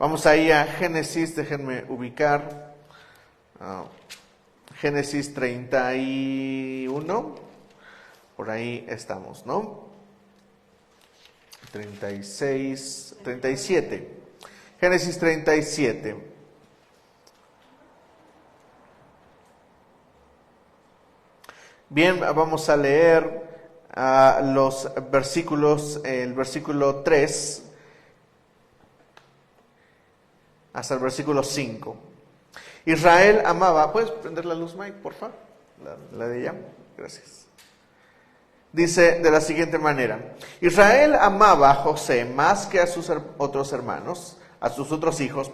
Vamos ahí a Génesis, déjenme ubicar. Génesis 31. Por ahí estamos, ¿no? 37. Génesis 37. Bien, vamos a leer los versículos, el versículo 3 hasta el versículo 5. Israel amaba, ¿puedes prender la luz, Mike, por favor? La de ella, gracias. Dice de la siguiente manera: Israel amaba a José más que a sus otros hermanos, a sus otros hijos,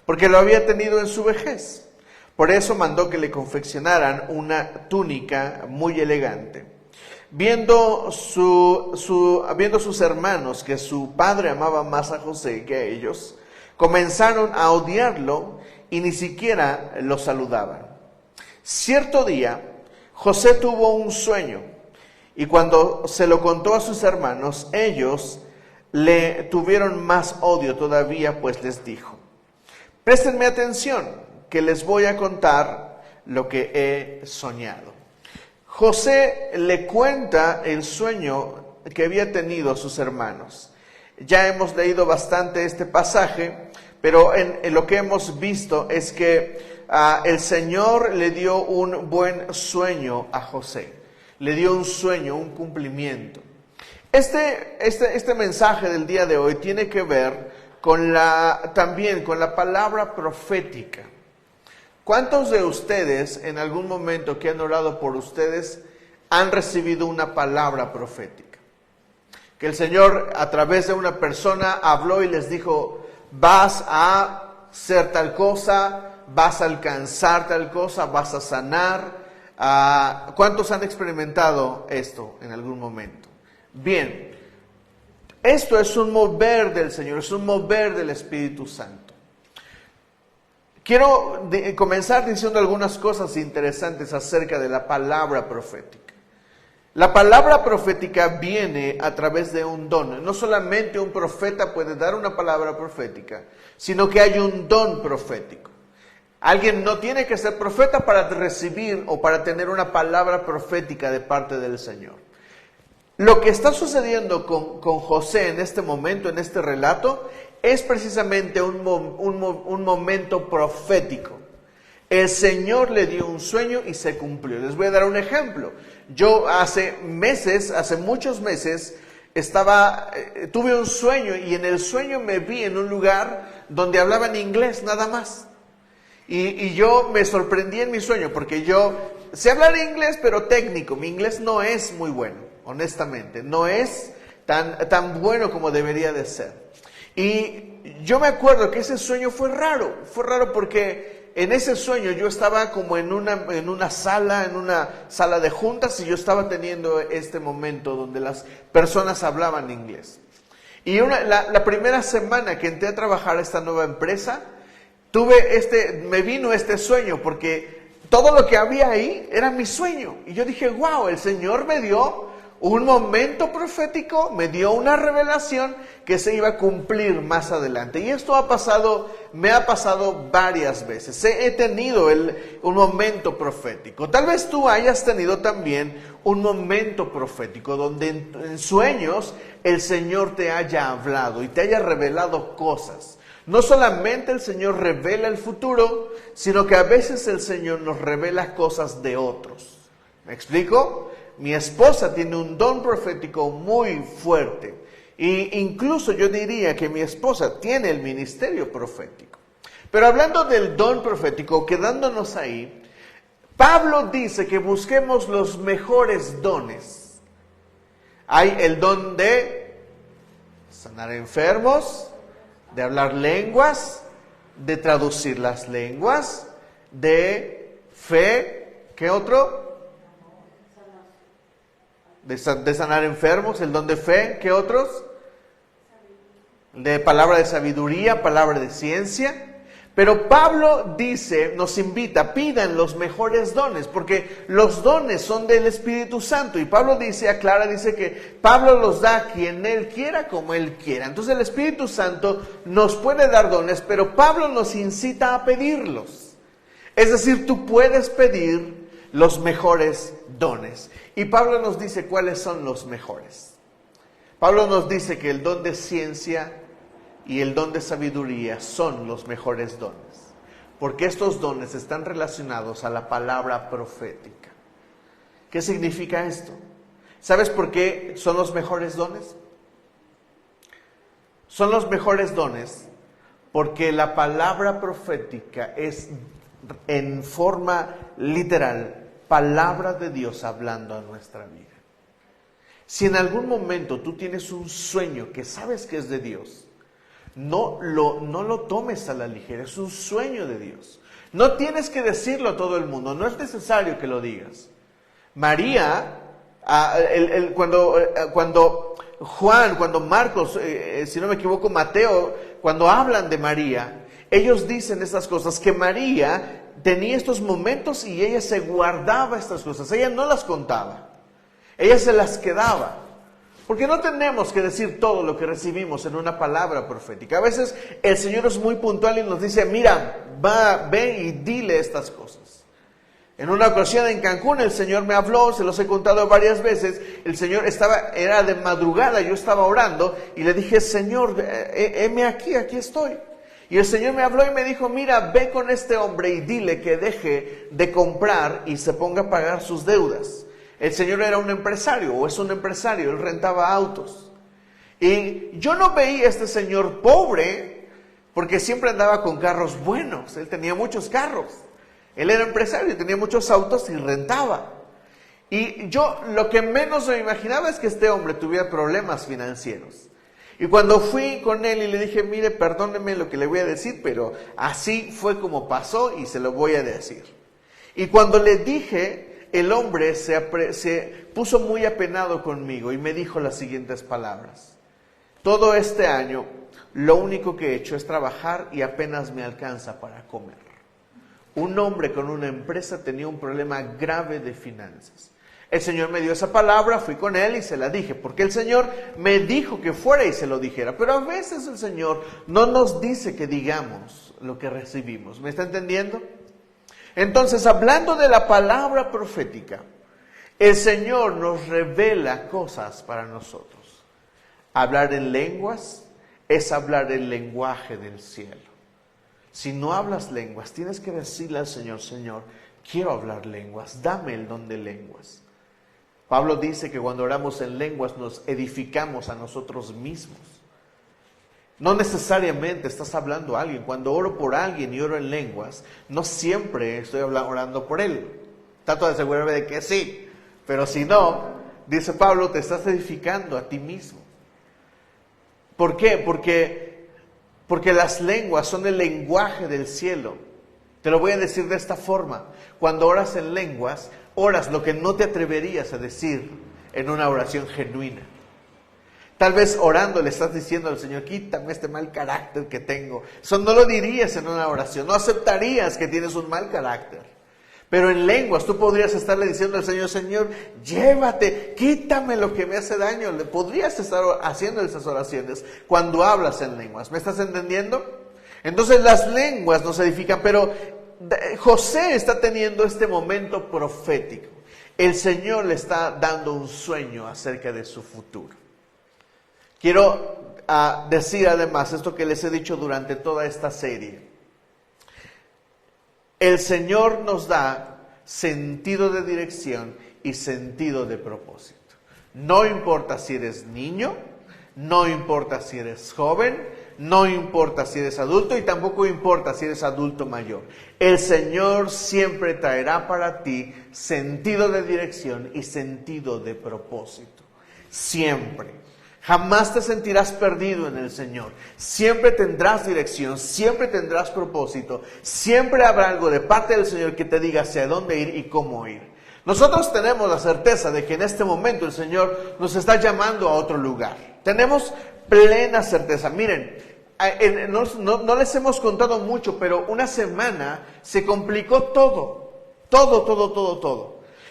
porque lo había tenido en su vejez. Por eso mandó que le confeccionaran una túnica muy elegante. Viendo sus hermanos que su padre amaba más a José que a ellos, comenzaron a odiarlo y ni siquiera lo saludaban. Cierto día, José tuvo un sueño, y cuando se lo contó a sus hermanos, ellos le tuvieron más odio todavía, pues les dijo: préstenme atención, que les voy a contar lo que he soñado. José le cuenta el sueño que había tenido a sus hermanos. Ya hemos leído bastante este pasaje, pero en lo que hemos visto es que el Señor le dio un buen sueño a José. Le dio un sueño, un cumplimiento. Este mensaje del día de hoy tiene que ver también con la palabra profética. ¿Cuántos de ustedes en algún momento que han orado por ustedes han recibido una palabra profética? Que el Señor a través de una persona habló y les dijo: vas a ser tal cosa, vas a alcanzar tal cosa, vas a sanar. ¿Cuántos han experimentado esto en algún momento? Bien, esto es un mover del Señor, es un mover del Espíritu Santo. Quiero comenzar diciendo algunas cosas interesantes acerca de la palabra profética. La palabra profética viene a través de un don. No solamente un profeta puede dar una palabra profética, sino que hay un don profético. Alguien no tiene que ser profeta para recibir o para tener una palabra profética de parte del Señor. Lo que está sucediendo con José en este momento, en este relato, es precisamente un momento profético. El Señor le dio un sueño y se cumplió. Les voy a dar un ejemplo. Yo hace muchos meses, tuve un sueño, y en el sueño me vi en un lugar donde hablaban inglés nada más. Y yo me sorprendí en mi sueño, porque yo sé hablar inglés, pero técnico. Mi inglés no es muy bueno, honestamente. No es tan bueno como debería de ser. Y yo me acuerdo que ese sueño fue raro porque en ese sueño yo estaba como en una sala de juntas, y yo estaba teniendo este momento donde las personas hablaban inglés. Y la primera semana que entré a trabajar a esta nueva empresa, me vino este sueño, porque todo lo que había ahí era mi sueño. Y yo dije: wow, el Señor me dio un momento profético, me dio una revelación que se iba a cumplir más adelante. Y esto me ha pasado varias veces. He tenido un momento profético. Tal vez tú hayas tenido también un momento profético donde en sueños el Señor te haya hablado y te haya revelado cosas. No solamente el Señor revela el futuro, sino que a veces el Señor nos revela cosas de otros. ¿Me explico? Mi esposa tiene un don profético muy fuerte, e incluso yo diría que mi esposa tiene el ministerio profético. Pero hablando del don profético, quedándonos ahí, Pablo dice que busquemos los mejores dones. Hay el don de sanar enfermos, de hablar lenguas, de traducir las lenguas, de fe. ¿Qué otro? De sanar enfermos, el don de fe. ¿Qué otros? De palabra de sabiduría, palabra de ciencia. Pero Pablo dice, nos invita, pidan los mejores dones, porque los dones son del Espíritu Santo. Y Pablo dice, aclara, dice que Pablo los da a quien Él quiera, como Él quiera. Entonces el Espíritu Santo nos puede dar dones, pero Pablo nos incita a pedirlos. Es decir, tú puedes pedir los mejores dones. Y Pablo nos dice cuáles son los mejores. Pablo nos dice que el don de ciencia y el don de sabiduría son los mejores dones, porque estos dones están relacionados a la palabra profética. ¿Qué significa esto? ¿Sabes por qué son los mejores dones? Son los mejores dones porque la palabra profética es, en forma literal, palabra de Dios hablando a nuestra vida. Si en algún momento tú tienes un sueño que sabes que es de Dios, no lo tomes a la ligera, es un sueño de Dios. No tienes que decirlo a todo el mundo, no es necesario que lo digas. María, cuando Juan, cuando Marcos, si no me equivoco, Mateo, cuando hablan de María, ellos dicen estas cosas, que María tenía estos momentos y ella se guardaba estas cosas, ella no las contaba, ella se las quedaba. Porque no tenemos que decir todo lo que recibimos en una palabra profética. A veces el Señor es muy puntual y nos dice, mira, ve y dile estas cosas. En una ocasión en Cancún el Señor me habló, se los he contado varias veces. El Señor era de madrugada, yo estaba orando y le dije, Señor, heme aquí estoy. Y el Señor me habló y me dijo, mira, ve con este hombre y dile que deje de comprar y se ponga a pagar sus deudas. El Señor era un empresario, o es un empresario, él rentaba autos. Y yo no veía a este señor pobre, porque siempre andaba con carros buenos, él tenía muchos carros. Él era empresario, tenía muchos autos y rentaba. Y yo lo que menos me imaginaba es que este hombre tuviera problemas financieros. Y cuando fui con él y le dije, mire, perdóneme lo que le voy a decir, pero así fue como pasó y se lo voy a decir. Y cuando le dije, el hombre se puso muy apenado conmigo y me dijo las siguientes palabras. Todo este año lo único que he hecho es trabajar y apenas me alcanza para comer. Un hombre con una empresa tenía un problema grave de finanzas. El Señor me dio esa palabra, fui con él y se la dije, porque el Señor me dijo que fuera y se lo dijera. Pero a veces el Señor no nos dice que digamos lo que recibimos. ¿Me está entendiendo? Entonces, hablando de la palabra profética, el Señor nos revela cosas para nosotros. Hablar en lenguas es hablar el lenguaje del cielo. Si no hablas lenguas, tienes que decirle al Señor, Señor, quiero hablar lenguas, dame el don de lenguas. Pablo dice que cuando oramos en lenguas nos edificamos a nosotros mismos. No necesariamente estás hablando a alguien. Cuando oro por alguien y oro en lenguas, no siempre estoy orando por él. Trato de asegurarme de que sí, pero si no, dice Pablo, te estás edificando a ti mismo. ¿Por qué? Porque las lenguas son el lenguaje del cielo. Te lo voy a decir de esta forma. Cuando oras en lenguas, oras lo que no te atreverías a decir en una oración genuina. Tal vez orando le estás diciendo al Señor, quítame este mal carácter que tengo. Eso no lo dirías en una oración, no aceptarías que tienes un mal carácter. Pero en lenguas tú podrías estarle diciendo al Señor, Señor, llévate, quítame lo que me hace daño. Le podrías estar haciendo esas oraciones cuando hablas en lenguas. ¿Me estás entendiendo? Entonces las lenguas nos edifican, pero José está teniendo este momento profético. El Señor le está dando un sueño acerca de su futuro. Quiero decir además esto que les he dicho durante toda esta serie. El Señor nos da sentido de dirección y sentido de propósito. No importa si eres niño, no importa si eres joven, no importa si eres adulto y tampoco importa si eres adulto mayor. El Señor siempre traerá para ti sentido de dirección y sentido de propósito. Siempre. Jamás te sentirás perdido en el Señor. Siempre tendrás dirección, siempre tendrás propósito. Siempre habrá algo de parte del Señor que te diga hacia dónde ir y cómo ir. Nosotros tenemos la certeza de que en este momento el Señor nos está llamando a otro lugar. Tenemos plena certeza. Miren, no les hemos contado mucho, pero una semana se complicó todo.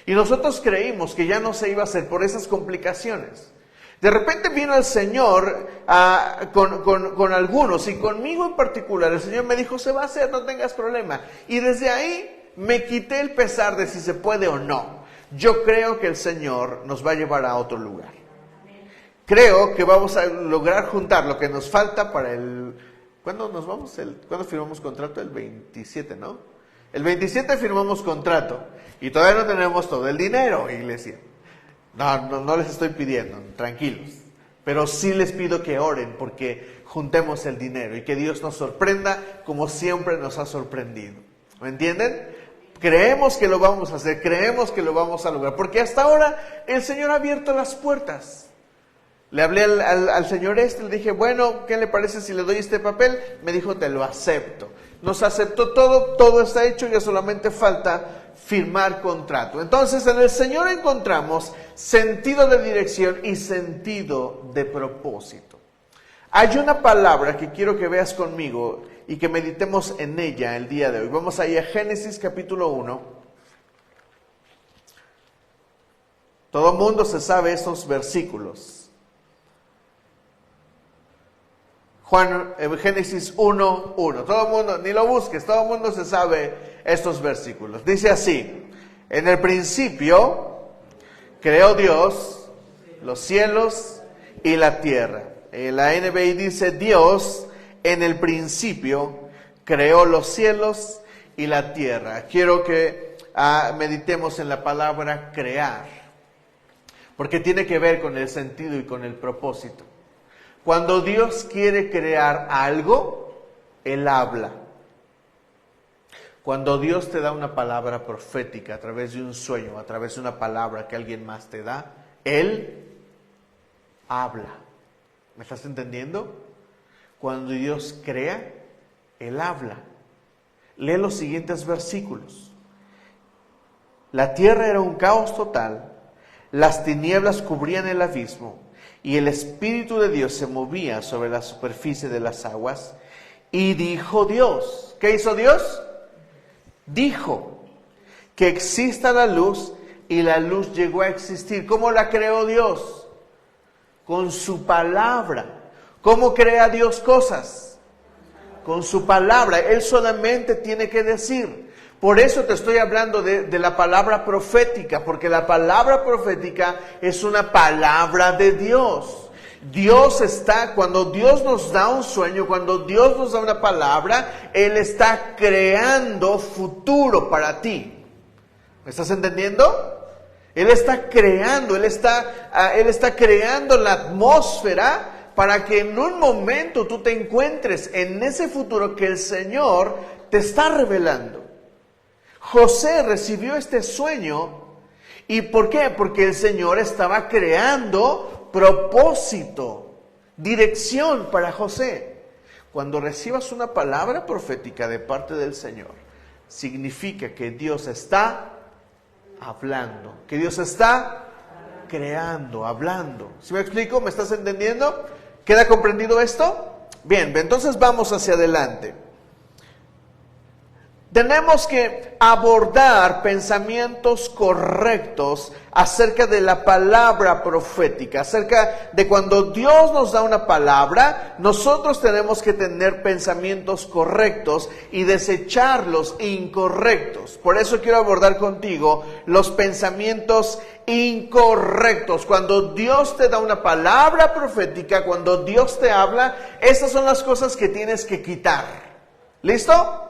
Y nosotros creímos que ya no se iba a hacer por esas complicaciones. De repente vino el Señor con algunos, y conmigo en particular. El Señor me dijo, se va a hacer, no tengas problema. Y desde ahí me quité el pesar de si se puede o no. Yo creo que el Señor nos va a llevar a otro lugar. Creo que vamos a lograr juntar lo que nos falta para el... ¿Cuándo nos vamos? ¿Cuándo firmamos contrato? El 27, ¿no? El 27 firmamos contrato y todavía no tenemos todo el dinero, iglesia. No les estoy pidiendo, tranquilos. Pero sí les pido que oren porque juntemos el dinero y que Dios nos sorprenda como siempre nos ha sorprendido. ¿Me entienden? Creemos que lo vamos a hacer, creemos que lo vamos a lograr, porque hasta ahora el Señor ha abierto las puertas. Le hablé al señor le dije, bueno, ¿qué le parece si le doy este papel? Me dijo, te lo acepto. Nos aceptó todo está hecho, ya solamente falta firmar contrato. Entonces en el Señor encontramos sentido de dirección y sentido de propósito. Hay una palabra que quiero que veas conmigo y que meditemos en ella el día de hoy. Vamos ahí a Génesis capítulo 1. Todo mundo se sabe estos versículos. Génesis 1:1. Todo el mundo, ni lo busques, todo el mundo se sabe estos versículos. Dice así: en el principio creó Dios los cielos y la tierra. La NBI dice: Dios en el principio creó los cielos y la tierra. Quiero que meditemos en la palabra crear, porque tiene que ver con el sentido y con el propósito. Cuando Dios quiere crear algo, Él habla. Cuando Dios te da una palabra profética a través de un sueño, a través de una palabra que alguien más te da, Él habla. ¿Me estás entendiendo? Cuando Dios crea, Él habla. Lee los siguientes versículos. La tierra era un caos total, las tinieblas cubrían el abismo, y el Espíritu de Dios se movía sobre la superficie de las aguas. Y dijo Dios, ¿qué hizo Dios? Dijo que exista la luz, y la luz llegó a existir. ¿Cómo la creó Dios? Con su palabra. ¿Cómo crea Dios cosas? Con su palabra. Él solamente tiene que decir. Por eso te estoy hablando de la palabra profética, porque la palabra profética es una palabra de Dios. Dios está, cuando Dios nos da un sueño, cuando Dios nos da una palabra, Él está creando futuro para ti. ¿Me estás entendiendo? Él está creando, Él está creando la atmósfera para que en un momento tú te encuentres en ese futuro que el Señor te está revelando. José recibió este sueño. ¿Y por qué? Porque el Señor estaba creando propósito, dirección para José. Cuando recibas una palabra profética de parte del Señor, significa que Dios está hablando, que Dios está creando, hablando. ¿Sí me explico? ¿Me estás entendiendo? ¿Queda comprendido esto? Bien, entonces vamos hacia adelante. Tenemos que abordar pensamientos correctos acerca de la palabra profética, acerca de cuando Dios nos da una palabra, nosotros tenemos que tener pensamientos correctos y desechar los incorrectos. Por eso quiero abordar contigo los pensamientos incorrectos. Cuando Dios te da una palabra profética, cuando Dios te habla, estas son las cosas que tienes que quitar. ¿Listo?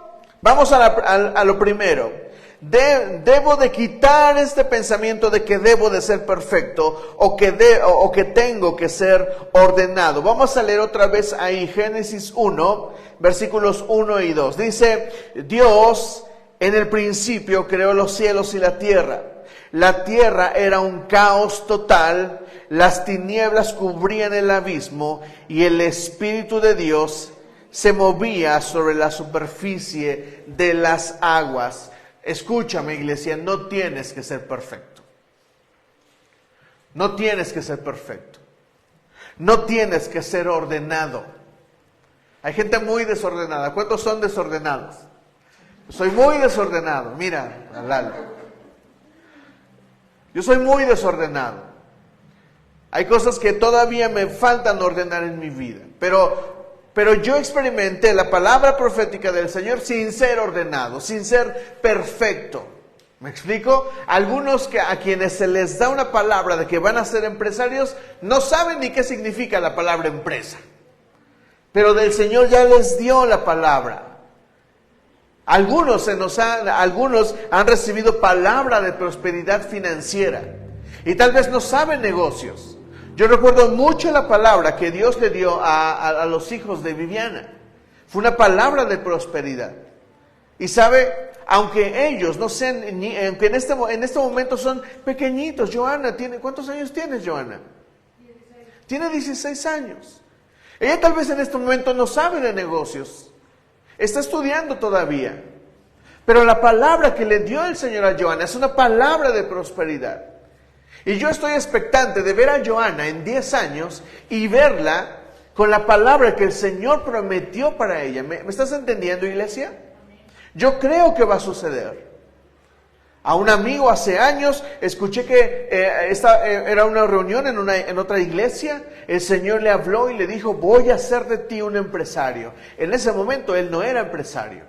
Vamos a lo primero. Debo de quitar este pensamiento de que debo de ser perfecto o que tengo que ser ordenado. Vamos a leer otra vez ahí Génesis 1, versículos 1 y 2. Dice: Dios en el principio creó los cielos y la tierra. La tierra era un caos total, las tinieblas cubrían el abismo y el Espíritu de Dios se movía sobre la superficie de las aguas. Escúchame, iglesia, no tienes que ser perfecto. No tienes que ser perfecto. No tienes que ser ordenado. Hay gente muy desordenada. ¿Cuántos son desordenados? Soy muy desordenado. Mira, Lalo. Yo soy muy desordenado. Hay cosas que todavía me faltan ordenar en mi vida. Pero yo experimenté la palabra profética del Señor sin ser ordenado, sin ser perfecto. ¿Me explico? Algunos a quienes se les da una palabra de que van a ser empresarios, no saben ni qué significa la palabra empresa. Pero del Señor ya les dio la palabra. Algunos han recibido palabra de prosperidad financiera y tal vez no saben negocios. Yo recuerdo mucho la palabra que Dios le dio a los hijos de Viviana. Fue una palabra de prosperidad. Y sabe, aunque ellos no sean, aunque en este momento son pequeñitos. Joana, ¿cuántos años tienes, Joana? 16. Tiene 16 años. Ella tal vez en este momento no sabe de negocios. Está estudiando todavía. Pero la palabra que le dio el Señor a Joana es una palabra de prosperidad. Y yo estoy expectante de ver a Joana en 10 años y verla con la palabra que el Señor prometió para ella. ¿Me estás entendiendo, iglesia? Yo creo que va a suceder. A un amigo hace años escuché que era una reunión en otra iglesia. El Señor le habló y le dijo: voy a hacer de ti un empresario. En ese momento él no era empresario,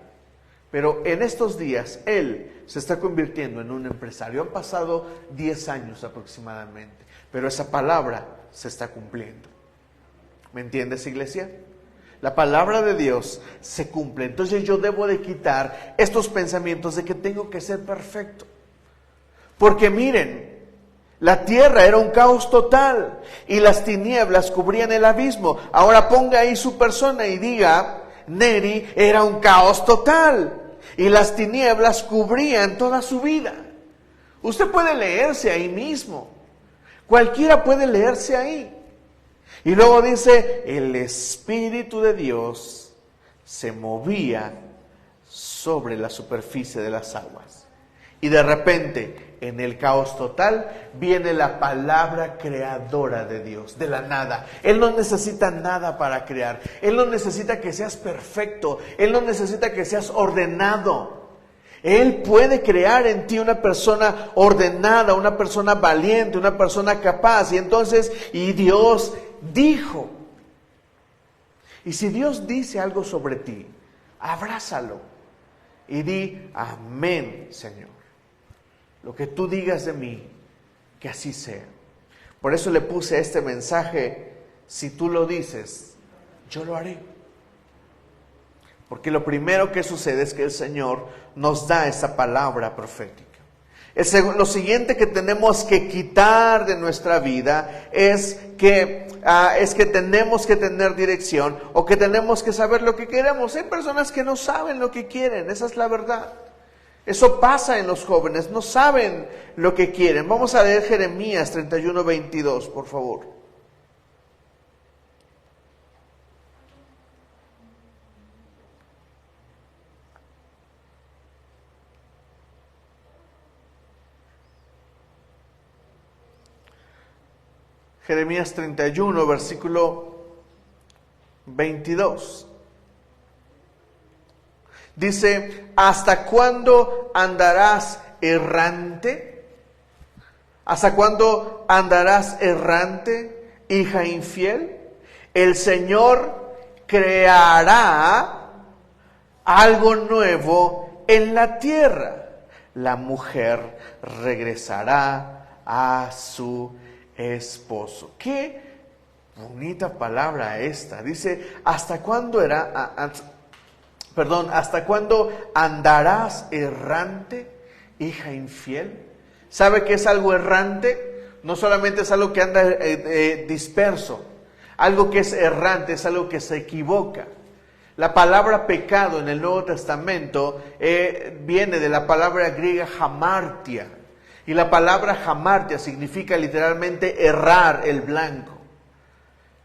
pero en estos días él se está convirtiendo en un empresario. Han pasado 10 años aproximadamente, pero esa palabra se está cumpliendo. ¿Me entiendes, iglesia? La palabra de Dios se cumple. Entonces yo debo de quitar estos pensamientos de que tengo que ser perfecto. Porque miren, la tierra era un caos total y las tinieblas cubrían el abismo. Ahora ponga ahí su persona y diga: Neri era un caos total y las tinieblas cubrían toda su vida. Usted puede leerse ahí mismo. Cualquiera puede leerse ahí. Y luego dice: el Espíritu de Dios se movía sobre la superficie de las aguas. Y de repente, en el caos total, viene la palabra creadora de Dios, de la nada. Él no necesita nada para crear. Él no necesita que seas perfecto. Él no necesita que seas ordenado. Él puede crear en ti una persona ordenada, una persona valiente, una persona capaz. Y Dios dijo. Y si Dios dice algo sobre ti, abrázalo y di: amén, Señor. Lo que tú digas de mí, que así sea. Por eso le puse este mensaje: si tú lo dices, yo lo haré. Porque lo primero que sucede es que el Señor nos da esa palabra profética. Lo siguiente que tenemos que quitar de nuestra vida es que tenemos que tener dirección, o que tenemos que saber lo que queremos. Hay personas que no saben lo que quieren, esa es la verdad. Eso pasa en los jóvenes, no saben lo que quieren. Vamos a leer Jeremías 31:22, por favor. Jeremías 31, versículo 22. Dice: ¿hasta cuándo andarás errante? ¿Hasta cuándo andarás errante, hija infiel? El Señor creará algo nuevo en la tierra. La mujer regresará a su esposo. Qué bonita palabra esta. Dice: ¿hasta cuándo ¿hasta cuándo andarás errante, hija infiel? ¿Sabe qué es algo errante? No solamente es algo que anda disperso. Algo que es errante es algo que se equivoca. La palabra pecado en el Nuevo Testamento viene de la palabra griega hamartia. Y la palabra hamartia significa literalmente errar el blanco.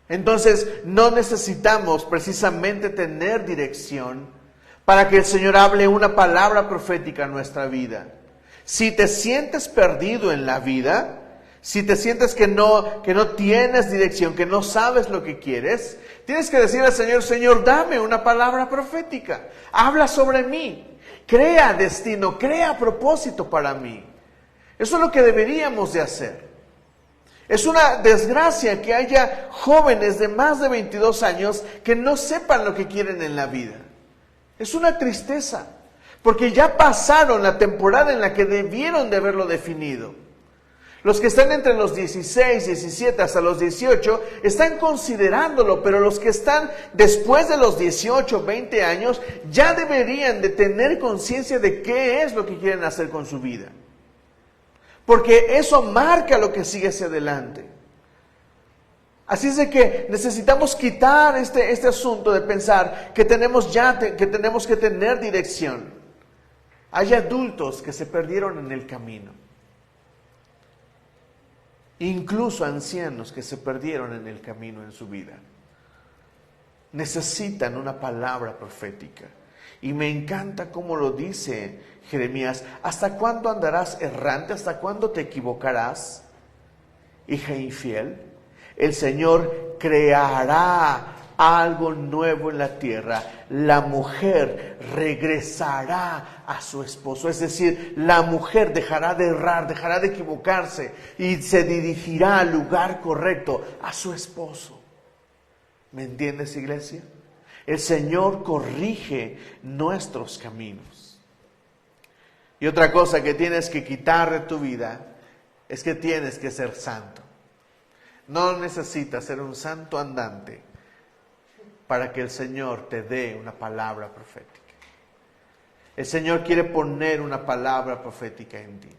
Entonces no necesitamos precisamente tener dirección para que el Señor hable una palabra profética en nuestra vida. Si te sientes perdido en la vida, Si te sientes que no tienes dirección, que no sabes lo que quieres, tienes que decirle al Señor, Señor, dame una palabra profética. Habla sobre mí. Crea destino, crea propósito para mí. Eso es lo que deberíamos de hacer. Es una desgracia que haya jóvenes de más de 22 años que no sepan lo que quieren en la vida. Es una tristeza, porque ya pasaron la temporada en la que debieron de haberlo definido. Los que están entre los 16, 17 hasta los 18 están considerándolo, pero los que están después de los 18, 20 años ya deberían de tener conciencia de qué es lo que quieren hacer con su vida. Porque eso marca lo que sigue hacia adelante. Así es de que necesitamos quitar este asunto de pensar que tenemos que tener dirección. Hay adultos que se perdieron en el camino. Incluso ancianos que se perdieron en el camino en su vida. Necesitan una palabra profética. Y me encanta cómo lo dice Jeremías. ¿Hasta cuándo andarás errante? ¿Hasta cuándo te equivocarás, hija infiel? El Señor creará algo nuevo en la tierra. La mujer regresará a su esposo. Es decir, la mujer dejará de errar, dejará de equivocarse y se dirigirá al lugar correcto, a su esposo. ¿Me entiendes, iglesia? El Señor corrige nuestros caminos. Y otra cosa que tienes que quitar de tu vida es que tienes que ser santo. No necesitas ser un santo andante para que el Señor te dé una palabra profética. El Señor quiere poner una palabra profética en ti.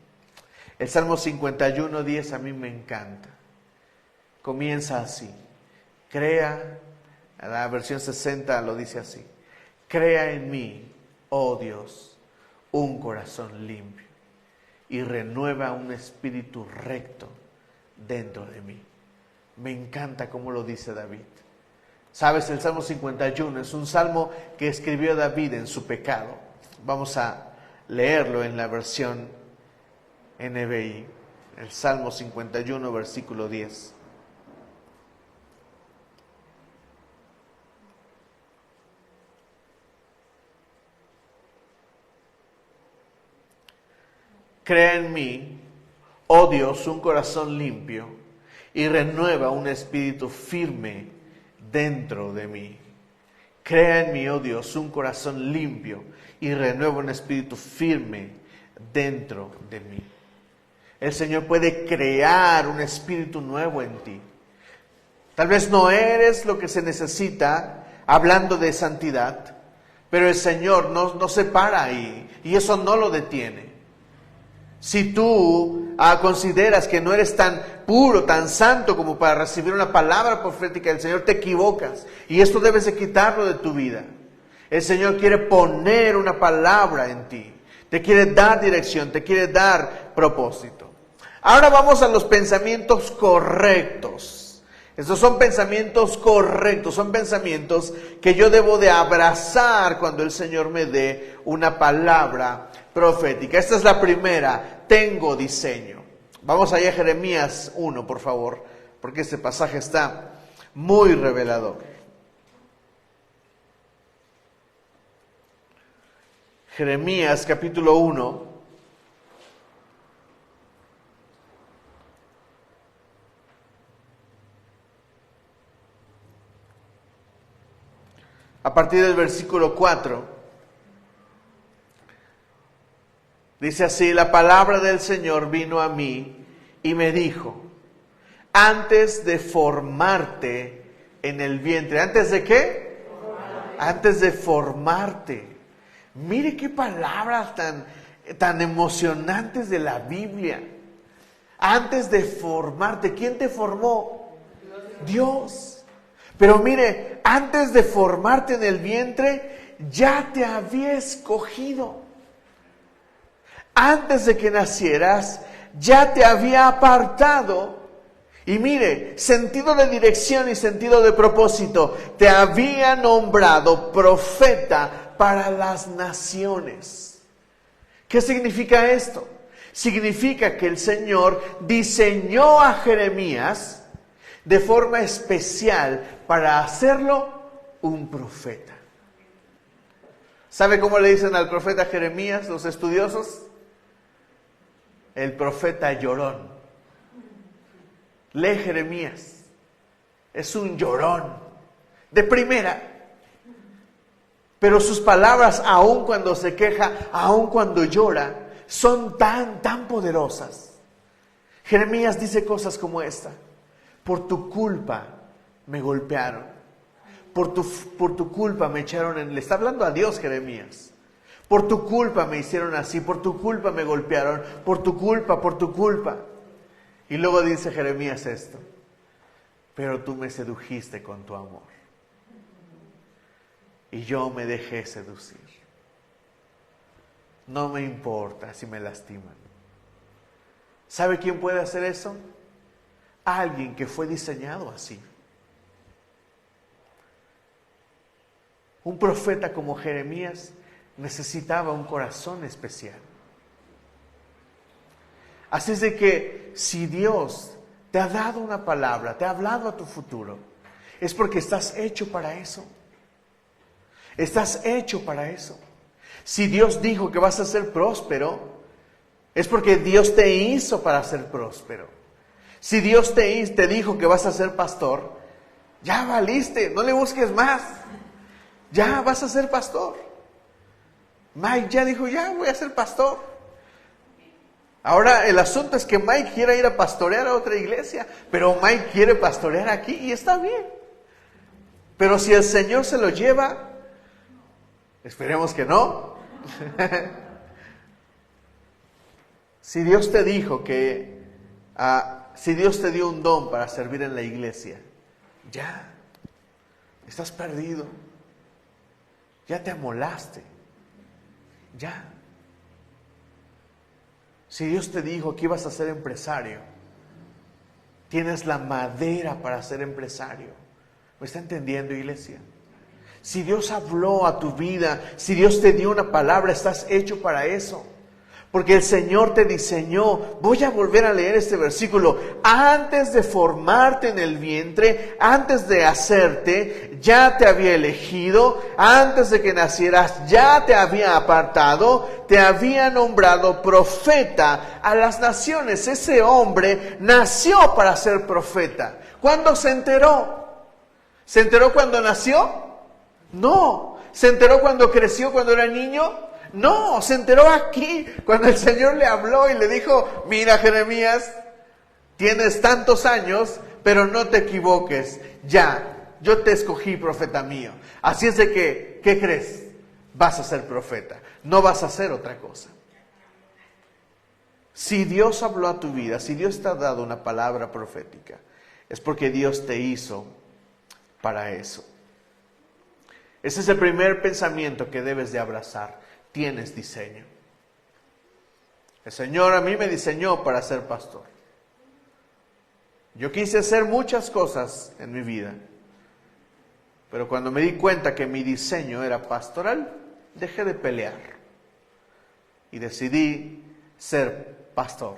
El Salmo 51:10 a mí me encanta. Comienza así. Crea, la versión 60 lo dice así. Crea en mí, oh Dios, un corazón limpio y renueva un espíritu recto dentro de mí. Me encanta cómo lo dice David. Sabes, el Salmo 51 es un salmo que escribió David en su pecado. Vamos a leerlo en la versión NBI, el Salmo 51, versículo 10. Crea en mí, oh Dios, un corazón limpio y renueva un espíritu firme dentro de mí. Crea en mí, oh Dios, un corazón limpio y renueva un espíritu firme dentro de mí. El Señor puede crear un espíritu nuevo en ti. Tal vez no eres lo que se necesita hablando de santidad, pero el Señor no se para ahí y eso no lo detiene. Si tú consideras que no eres tan puro, tan santo como para recibir una palabra profética del Señor, te equivocas. Y esto debes de quitarlo de tu vida. El Señor quiere poner una palabra en ti. Te quiere dar dirección, te quiere dar propósito. Ahora vamos a los pensamientos correctos. Estos son pensamientos correctos, son pensamientos que yo debo de abrazar cuando el Señor me dé una palabra profética. Esta es la primera, tengo diseño. Vamos allá a Jeremías 1, por favor, porque este pasaje está muy revelador. Jeremías capítulo 1. A partir del versículo 4, dice así: la palabra del Señor vino a mí y me dijo, antes de formarte en el vientre. ¿Antes de qué? Antes de formarte. Mire qué palabras tan emocionantes de la Biblia. Antes de formarte. ¿Quién te formó? Dios. Pero mire, antes de formarte en el vientre, ya te había escogido. Antes de que nacieras, ya te había apartado. Y mire, sentido de dirección y sentido de propósito, te había nombrado profeta para las naciones. ¿Qué significa esto? Significa que el Señor diseñó a Jeremías de forma especial para hacerlo un profeta. ¿Sabe cómo le dicen al profeta Jeremías los estudiosos? El profeta llorón. Lee Jeremías. Es un llorón de primera. Pero sus palabras, aun cuando se queja, aun cuando llora, son tan poderosas. Jeremías dice cosas como esta: por tu culpa me golpearon, por tu culpa me echaron le está hablando a Dios Jeremías. Por tu culpa me hicieron así, por tu culpa me golpearon, por tu culpa. Y luego dice Jeremías esto: pero tú me sedujiste con tu amor, y yo me dejé seducir. No me importa si me lastiman. ¿Sabe quién puede hacer eso? Alguien que fue diseñado así. Un profeta como Jeremías necesitaba un corazón especial. Así es de que si Dios te ha dado una palabra, te ha hablado a tu futuro, es porque estás hecho para eso. Estás hecho para eso. Si Dios dijo que vas a ser próspero, es porque Dios te hizo para ser próspero. Si Dios te dijo que vas a ser pastor, ya valiste, no le busques más. Ya vas a ser pastor. Mike ya dijo, ya voy a ser pastor. Ahora el asunto es que Mike quiera ir a pastorear a otra iglesia, pero Mike quiere pastorear aquí y está bien. Pero si el Señor se lo lleva, esperemos que no. Si Dios te dijo que, si Dios te dio un don para servir en la iglesia, ya, estás perdido. Ya te amolaste. Ya. Si Dios te dijo que ibas a ser empresario, tienes la madera para ser empresario. ¿Me está entendiendo, iglesia? Si Dios habló a tu vida, si Dios te dio una palabra, estás hecho para eso. Porque el Señor te diseñó. Voy a volver a leer este versículo. Antes de formarte en el vientre, antes de hacerte, ya te había elegido. Antes de que nacieras, ya te había apartado. Te había nombrado profeta a las naciones. Ese hombre nació para ser profeta. ¿Cuándo se enteró? ¿Se enteró cuando nació? No. ¿Se enteró cuando creció, cuando era niño? No, se enteró aquí, cuando el Señor le habló y le dijo: mira, Jeremías, tienes tantos años, pero no te equivoques. Ya, yo te escogí profeta mío. Así es de que, ¿qué crees? Vas a ser profeta, no vas a hacer otra cosa. Si Dios habló a tu vida, si Dios te ha dado una palabra profética, es porque Dios te hizo para eso. Ese es el primer pensamiento que debes de abrazar. Tienes diseño. El Señor a mí me diseñó para ser pastor. Yo quise hacer muchas cosas en mi vida, pero cuando me di cuenta que mi diseño era pastoral, dejé de pelear y decidí ser pastor.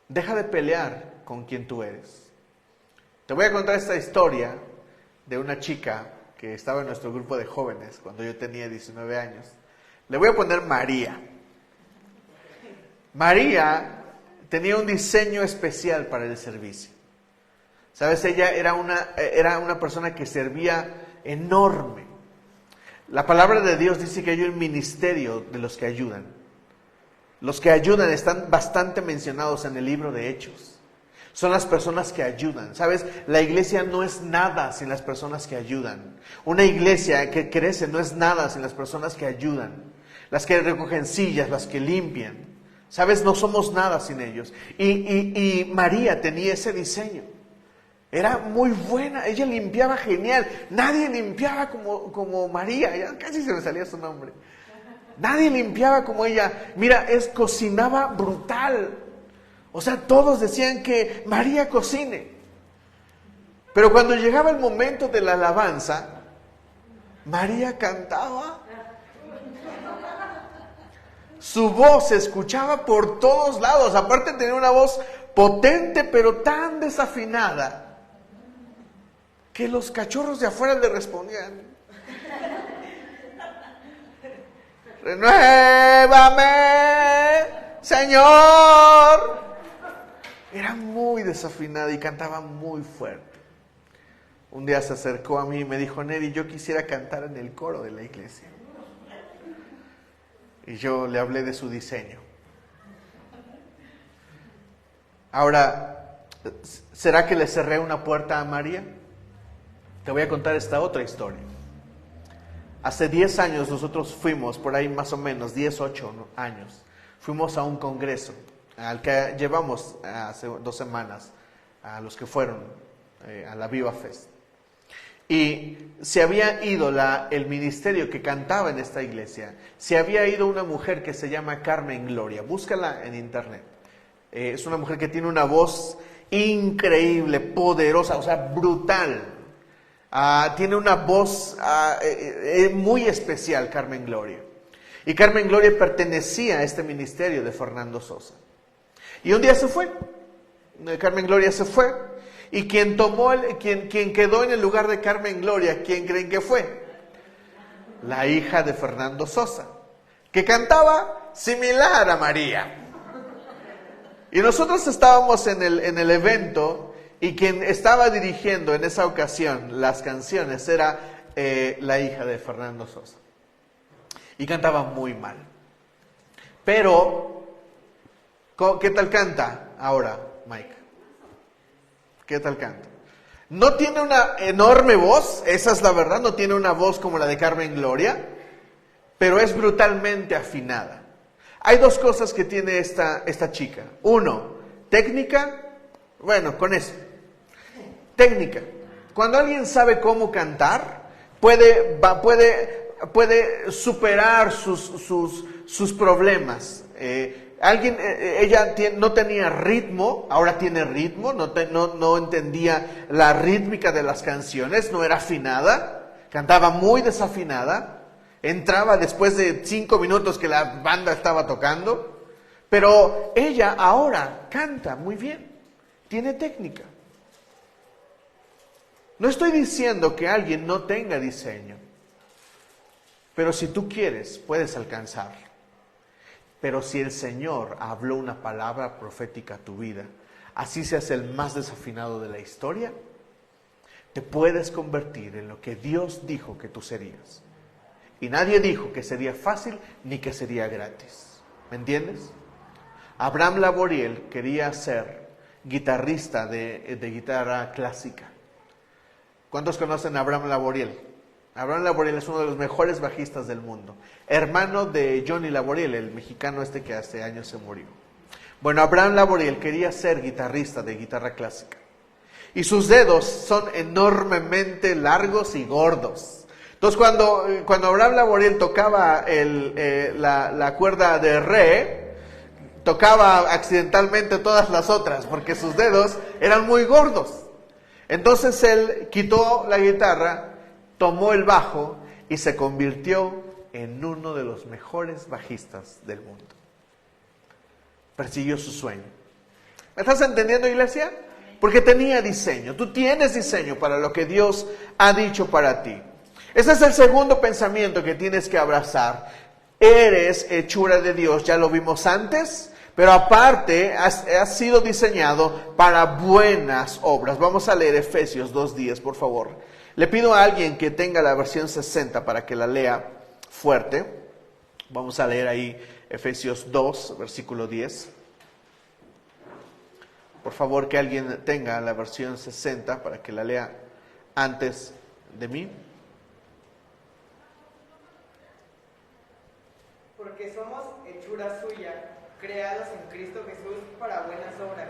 Deja de pelear con quien tú eres. Te voy a contar esta historia de una chica que estaba en nuestro grupo de jóvenes cuando yo tenía 19 años. Le voy a poner María. María tenía un diseño especial para el servicio. ¿Sabes? Ella era una persona que servía enorme. La palabra de Dios dice que hay un ministerio de los que ayudan. Los que ayudan están bastante mencionados en el libro de Hechos. Son las personas que ayudan. ¿Sabes? La iglesia no es nada sin las personas que ayudan. Una iglesia que crece no es nada sin las personas que ayudan. Las que recogen sillas, las que limpian. ¿Sabes? No somos nada sin ellos. Y María tenía ese diseño. Era muy buena. Ella limpiaba genial. Nadie limpiaba como María. Ya casi se me salía su nombre. Nadie limpiaba como ella. Mira, cocinaba brutal. O sea, todos decían que María cocine. Pero cuando llegaba el momento de la alabanza, María cantaba. Su voz se escuchaba por todos lados. Aparte tenía una voz potente, pero tan desafinada, que los cachorros de afuera le respondían: renuévame, Señor. Era muy desafinada y cantaba muy fuerte. Un día se acercó a mí y me dijo: Neri, yo quisiera cantar en el coro de la iglesia. Y yo le hablé de su diseño. Ahora, ¿será que le cerré una puerta a María? Te voy a contar esta otra historia. Hace 10 años nosotros fuimos, por ahí más o menos, 10, 8 años, fuimos a un congreso al que llevamos hace 2 semanas, a los que fueron a la Viva Fest. Y se había ido el ministerio que cantaba en esta iglesia, se había ido una mujer que se llama Carmen Gloria. Búscala en internet. Es una mujer que tiene una voz increíble, poderosa, o sea, brutal. Tiene una voz muy especial, Carmen Gloria. Y Carmen Gloria pertenecía a este ministerio de Fernando Sosa. Y un día se fue. Carmen Gloria se fue. Y quien quedó en el lugar de Carmen Gloria, ¿quién creen que fue? La hija de Fernando Sosa, que cantaba similar a María. Y nosotros estábamos en el evento, y quien estaba dirigiendo en esa ocasión las canciones era la hija de Fernando Sosa. Y cantaba muy mal. Pero, ¿qué tal canta ahora, Mike? ¿Qué tal canta? No tiene una enorme voz, esa es la verdad, no tiene una voz como la de Carmen Gloria, pero es brutalmente afinada. Hay 2 cosas que tiene esta chica. 1, técnica, bueno, con eso. Técnica. Cuando alguien sabe cómo cantar, puede superar sus problemas. Ella no tenía ritmo, ahora tiene ritmo, no entendía la rítmica de las canciones, no era afinada, cantaba muy desafinada, entraba después de 5 minutos que la banda estaba tocando, pero ella ahora canta muy bien, tiene técnica. No estoy diciendo que alguien no tenga diseño, pero si tú quieres, puedes alcanzarlo. Pero si el Señor habló una palabra profética a tu vida, así seas el más desafinado de la historia, te puedes convertir en lo que Dios dijo que tú serías. Y nadie dijo que sería fácil ni que sería gratis. ¿Me entiendes? Abraham Laboriel quería ser guitarrista de guitarra clásica. ¿Cuántos conocen a Abraham Laboriel? Abraham Laboriel es uno de los mejores bajistas del mundo. Hermano de Johnny Laboriel, el mexicano que hace años se murió. Bueno, Abraham Laboriel quería ser guitarrista de guitarra clásica. Y sus dedos son enormemente largos y gordos. Entonces cuando Abraham Laboriel tocaba la cuerda de re, tocaba accidentalmente todas las otras, porque sus dedos eran muy gordos. Entonces él quitó la guitarra, tomó el bajo y se convirtió en uno de los mejores bajistas del mundo. Persiguió su sueño. ¿Me estás entendiendo, iglesia? Porque tenía diseño. Tú tienes diseño para lo que Dios ha dicho para ti. Ese es el segundo pensamiento que tienes que abrazar. Eres hechura de Dios, ya lo vimos antes, pero aparte has sido diseñado para buenas obras. Vamos a leer Efesios 2:10, por favor. Le pido a alguien que tenga la versión 60 para que la lea fuerte. Vamos a leer ahí Efesios 2, versículo 10. Por favor, que alguien tenga la versión 60 para que la lea antes de mí. Porque somos hechura suya, creados en Cristo Jesús para buenas obras,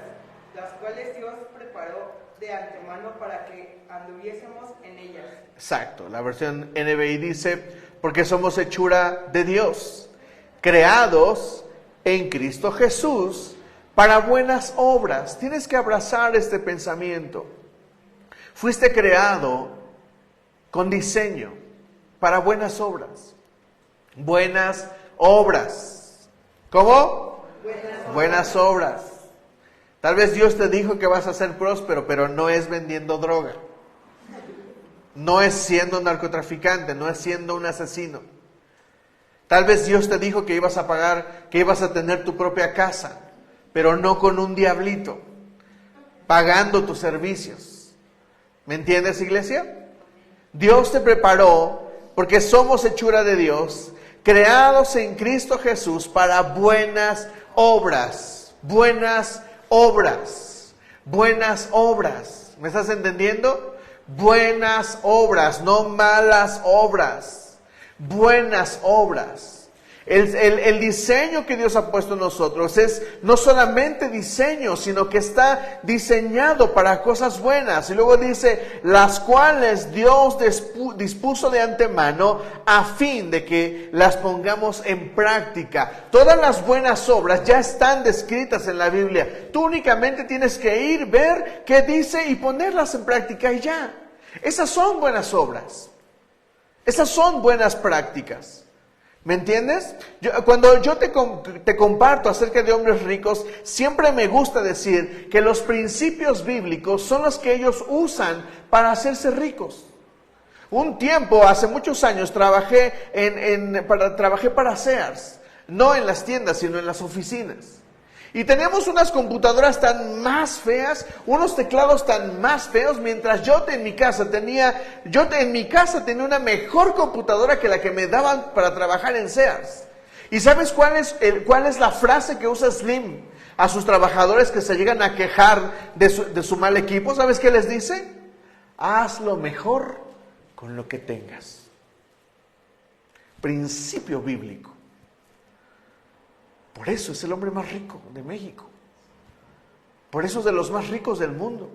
las cuales Dios preparó de antemano para que anduviésemos en ellas. Exacto, la versión NBI dice, porque somos hechura de Dios, creados en Cristo Jesús para buenas obras. Tienes que abrazar este pensamiento. Fuiste creado con diseño para buenas obras. Buenas obras. ¿Cómo? Buenas obras. Tal vez Dios te dijo que vas a ser próspero, pero no es vendiendo droga. No es siendo un narcotraficante, no es siendo un asesino. Tal vez Dios te dijo que ibas a tener tu propia casa, pero no con un diablito, pagando tus servicios. ¿Me entiendes, iglesia? Dios te preparó porque somos hechura de Dios, creados en Cristo Jesús para buenas obras. Buenas obras. Buenas obras. ¿Me estás entendiendo? Buenas obras, no malas obras. Buenas obras. El diseño que Dios ha puesto en nosotros es no solamente diseño, sino que está diseñado para cosas buenas. Y luego dice, las cuales Dios dispuso de antemano a fin de que las pongamos en práctica. Todas las buenas obras ya están descritas en la Biblia. Tú únicamente tienes que ir, ver qué dice y ponerlas en práctica y ya. Esas son buenas obras. Esas son buenas prácticas. ¿Me entiendes? Cuando yo te comparto acerca de hombres ricos, siempre me gusta decir que los principios bíblicos son los que ellos usan para hacerse ricos. Un tiempo, hace muchos años, trabajé para Sears, no en las tiendas, sino en las oficinas. Y teníamos unas computadoras tan más feas, unos teclados tan más feos, mientras yo en mi casa tenía una mejor computadora que la que me daban para trabajar en Sears. ¿Y sabes cuál es la frase que usa Slim a sus trabajadores que se llegan a quejar de su mal equipo? ¿Sabes qué les dice? Haz lo mejor con lo que tengas. Principio bíblico. Por eso es el hombre más rico de México. Por eso es de los más ricos del mundo.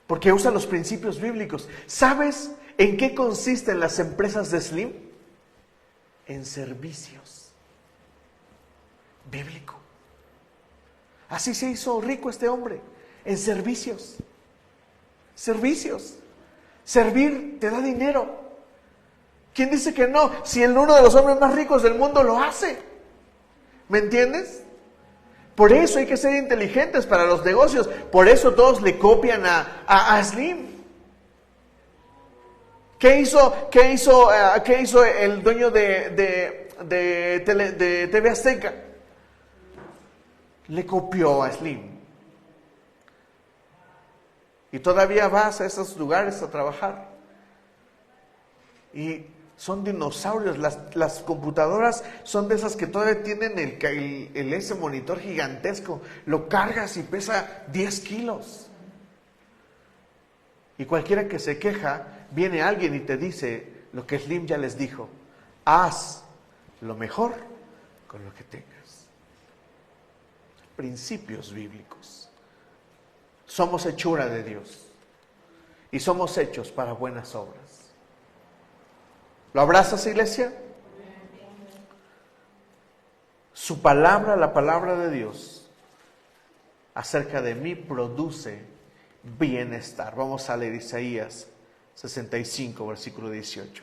Porque usa los principios bíblicos. ¿Sabes en qué consisten las empresas de Slim? En servicios. Bíblico. Así se hizo rico este hombre. En servicios. Servicios. Servir te da dinero. ¿Quién dice que no? Si uno de los hombres más ricos del mundo lo hace. ¿Me entiendes? Por eso hay que ser inteligentes para los negocios. Por eso todos le copian a Slim. ¿Qué hizo el dueño de TV Azteca? Le copió a Slim. Y todavía vas a esos lugares a trabajar. Y son dinosaurios. Las computadoras son de esas que todavía tienen ese monitor gigantesco. Lo cargas y pesa 10 kilos. Y cualquiera que se queja, viene alguien y te dice lo que Slim ya les dijo. Haz lo mejor con lo que tengas. Principios bíblicos. Somos hechura de Dios. Y somos hechos para buenas obras. ¿Lo abrazas, iglesia? Su palabra, la palabra de Dios, acerca de mí produce bienestar. Vamos a leer Isaías 65, versículo 18.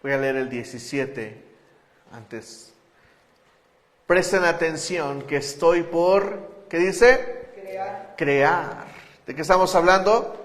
Voy a leer el 17 antes. Presten atención que estoy por, ¿qué dice? Crear. ¿De qué estamos hablando?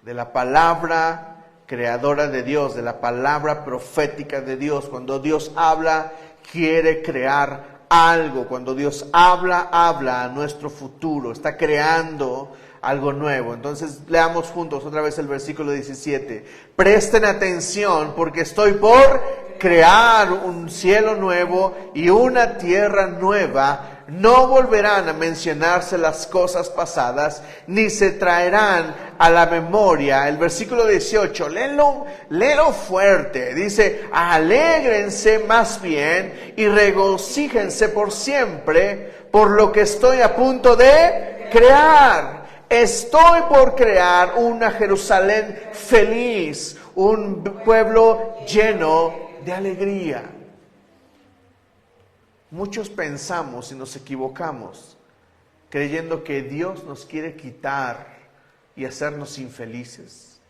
De la palabra creadora de Dios, de la palabra profética de Dios. Cuando Dios habla, quiere crear algo. Cuando Dios habla a nuestro futuro. Está creando algo nuevo. Entonces leamos juntos otra vez el versículo 17. Presten atención porque estoy por crear un cielo nuevo y una tierra nueva. No volverán a mencionarse las cosas pasadas, ni se traerán a la memoria. El versículo 18, léelo fuerte. Dice, alégrense más bien y regocíjense por siempre por lo que estoy a punto de crear. Estoy por crear una Jerusalén feliz, un pueblo lleno de alegría. Muchos pensamos y nos equivocamos creyendo que Dios nos quiere quitar y hacernos infelices.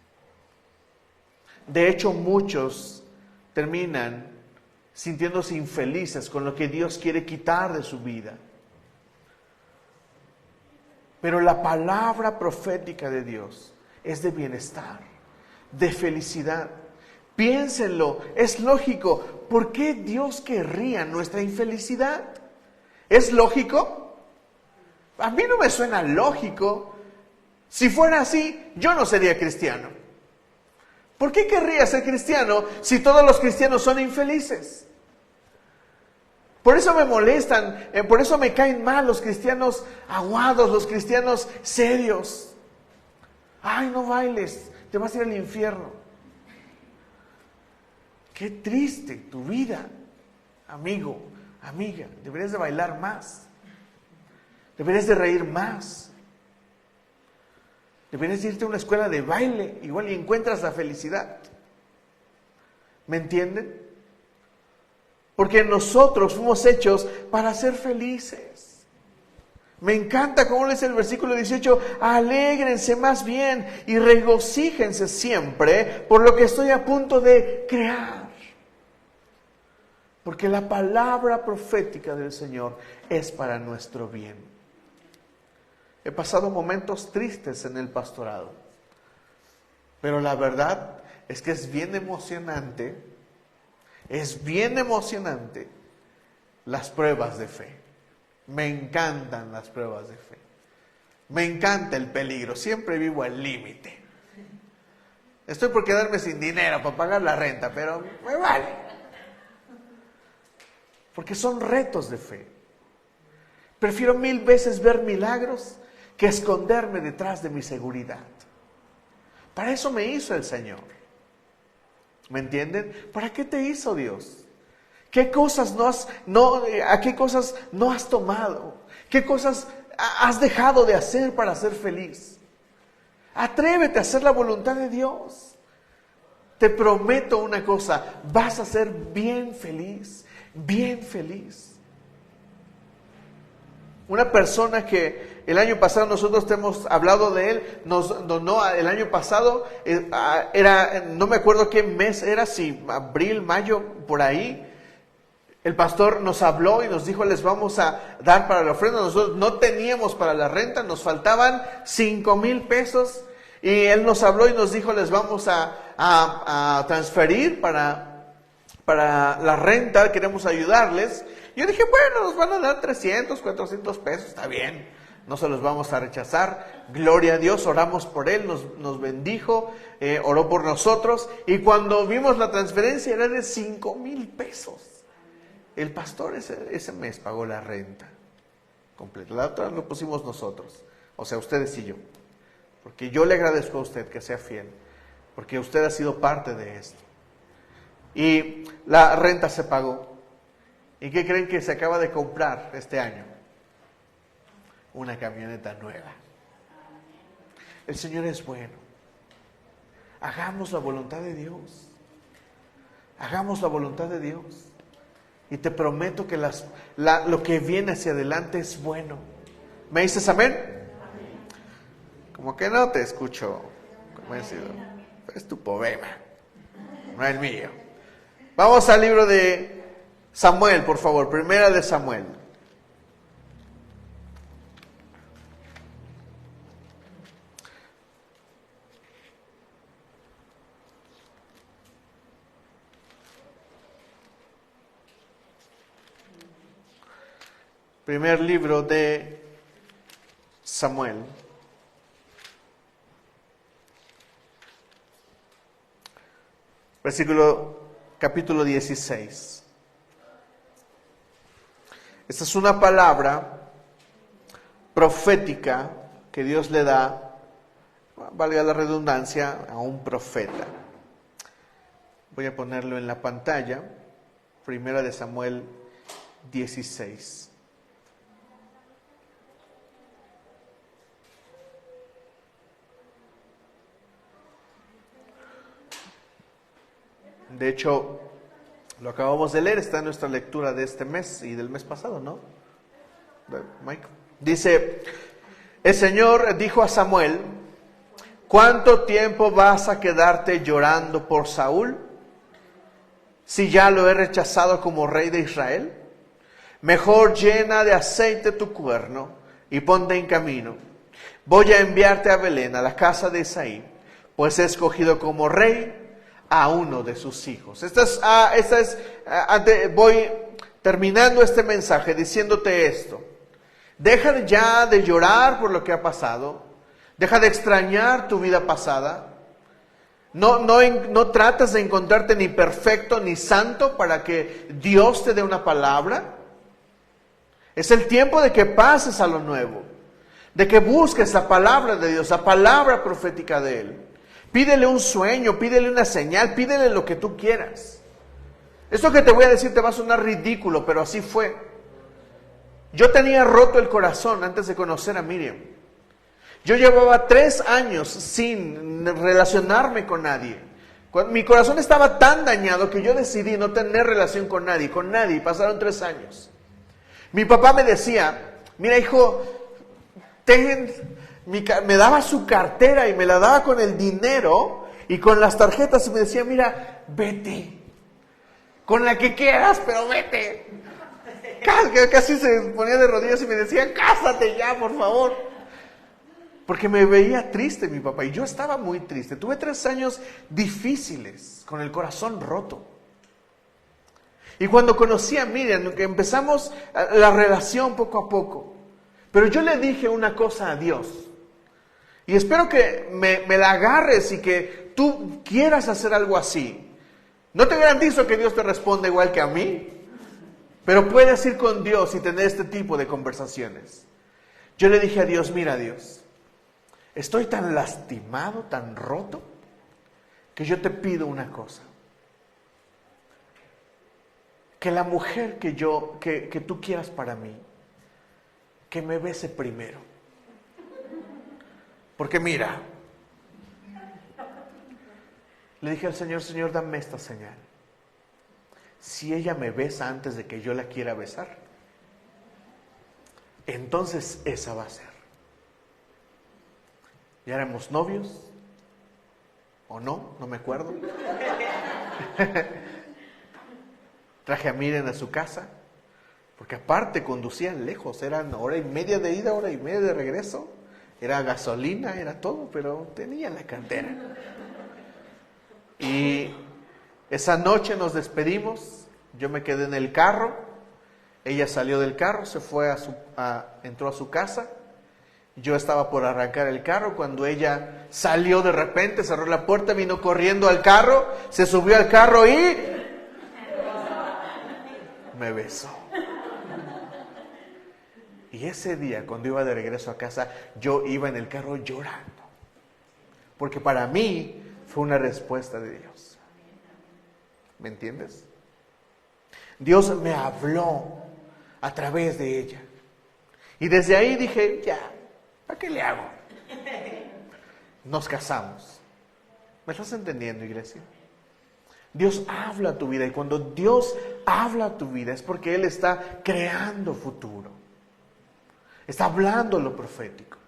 De hecho, muchos terminan sintiéndose infelices con lo que Dios quiere quitar de su vida. Pero la palabra profética de Dios es de bienestar, de felicidad. Piénsenlo, es lógico. ¿Por qué Dios querría nuestra infelicidad? ¿Es lógico? A mí no me suena lógico. Si fuera así, yo no sería cristiano. ¿Por qué querría ser cristiano si todos los cristianos son infelices? Por eso me molestan, por eso me caen mal los cristianos aguados, los cristianos serios. Ay, no bailes, te vas a ir al infierno. Qué triste tu vida, amigo, amiga. Deberías de bailar más. Deberías de reír más. Deberías de irte a una escuela de baile, igual y encuentras la felicidad. ¿Me entienden? Porque nosotros fuimos hechos para ser felices. Me encanta cómo dice el versículo 18, alégrense más bien y regocíjense siempre por lo que estoy a punto de crear. Porque la palabra profética del Señor es para nuestro bien. He pasado momentos tristes en el pastorado, pero la verdad es que es bien emocionante las pruebas de fe. Me encantan las pruebas de fe. Me encanta el peligro, siempre vivo al límite. Estoy por quedarme sin dinero para pagar la renta, pero me vale. Porque son retos de fe. Prefiero 1000 veces ver milagros que esconderme detrás de mi seguridad. Para eso me hizo el Señor. ¿Me entienden? ¿Para qué te hizo Dios? ¿Qué cosas a qué cosas no has tomado? ¿Qué cosas has dejado de hacer para ser feliz? Atrévete a hacer la voluntad de Dios. Te prometo una cosa, vas a ser bien feliz, bien feliz. Una persona que el año pasado nosotros te hemos hablado de él, nos donó el año pasado, no me acuerdo qué mes era, si abril, mayo, por ahí. El pastor nos habló y nos dijo, les vamos a dar para la ofrenda. Nosotros no teníamos para la renta, nos faltaban 5,000 pesos. Y él nos habló y nos dijo, les vamos a transferir para la renta, queremos ayudarles. Yo dije, bueno, nos van a dar 300, 400 pesos, está bien, no se los vamos a rechazar. Gloria a Dios, oramos por él, nos bendijo, oró por nosotros. Y cuando vimos la transferencia era de 5,000 pesos. El pastor ese mes pagó la renta completa, la otra lo pusimos nosotros, o sea, ustedes y yo. Porque yo le agradezco a usted que sea fiel, porque usted ha sido parte de esto. Y la renta se pagó. ¿Y qué creen que se acaba de comprar este año? Una camioneta nueva. El Señor es bueno. Hagamos la voluntad de Dios. Hagamos la voluntad de Dios. Y te prometo que lo que viene hacia adelante es bueno. ¿Me dices amén? Como que no te escucho convencido. Es tu poema, no el mío. Vamos al libro de Samuel, por favor. Primera de Samuel. Primer libro de Samuel. Capítulo 16. Esta es una palabra profética que Dios le da, valga la redundancia, a un profeta. Voy a ponerlo en la pantalla. Primera de Samuel 16. De hecho, Lo acabamos de leer, está en nuestra lectura de este mes y del mes pasado, ¿no? Mike. Dice, el Señor dijo a Samuel, ¿cuánto tiempo vas a quedarte llorando por Saúl? Si ya lo he rechazado como rey de Israel. Mejor llena de aceite tu cuerno y ponte en camino. Voy a enviarte a Belén, a la casa de Isaí, pues he escogido como rey a uno de sus hijos. Voy terminando este mensaje diciéndote esto. Deja ya de llorar por lo que ha pasado. Deja de extrañar tu vida pasada. No tratas de encontrarte ni perfecto ni santo para que Dios te dé una palabra. Es el tiempo de que pases a lo nuevo, de que busques la palabra de Dios, la palabra profética de Él. Pídele un sueño, pídele una señal, pídele lo que tú quieras. Esto que te voy a decir te va a sonar ridículo, pero así fue. Yo tenía roto el corazón antes de conocer a Miriam. Yo llevaba 3 años sin relacionarme con nadie. Mi corazón estaba tan dañado que yo decidí no tener relación con nadie, y pasaron 3 años. Mi papá me decía, mira hijo, me daba su cartera y me la daba con el dinero y con las tarjetas y me decía, mira, vete, con la que quieras, pero vete. Casi se ponía de rodillas y me decía, cásate ya, por favor. Porque me veía triste mi papá y yo estaba muy triste. Tuve 3 años difíciles, con el corazón roto. Y cuando conocí a Miriam, que empezamos la relación poco a poco. Pero yo le dije una cosa a Dios. Y espero que me la agarres y que tú quieras hacer algo así. No te garantizo que Dios te responda igual que a mí. Pero puedes ir con Dios y tener este tipo de conversaciones. Yo le dije a Dios, mira Dios, estoy tan lastimado, tan roto, que yo te pido una cosa. Que la mujer que tú quieras para mí, que me bese primero. Porque mira, le dije al Señor, Señor, dame esta señal. Si ella me besa antes de que yo la quiera besar, entonces esa va a ser. ¿Ya éramos novios? ¿O no? No me acuerdo. Traje a Miriam a su casa, porque aparte conducían lejos, eran 1:30 de ida, 1:30 de regreso, era gasolina, era todo, pero tenían la cartera. Y esa noche nos despedimos, yo me quedé en el carro, ella salió del carro, se fue entró a su casa, yo estaba por arrancar el carro cuando ella salió de repente, cerró la puerta, vino corriendo al carro, se subió al carro y me besó. Y ese día, cuando iba de regreso a casa, yo iba en el carro llorando. Porque para mí fue una respuesta de Dios. ¿Me entiendes? Dios me habló a través de ella. Y desde ahí dije, ya, ¿para qué le hago? Nos casamos. ¿Me estás entendiendo, iglesia? Dios habla a tu vida y cuando Dios habla a tu vida es porque Él está creando futuro. Está hablando lo profético.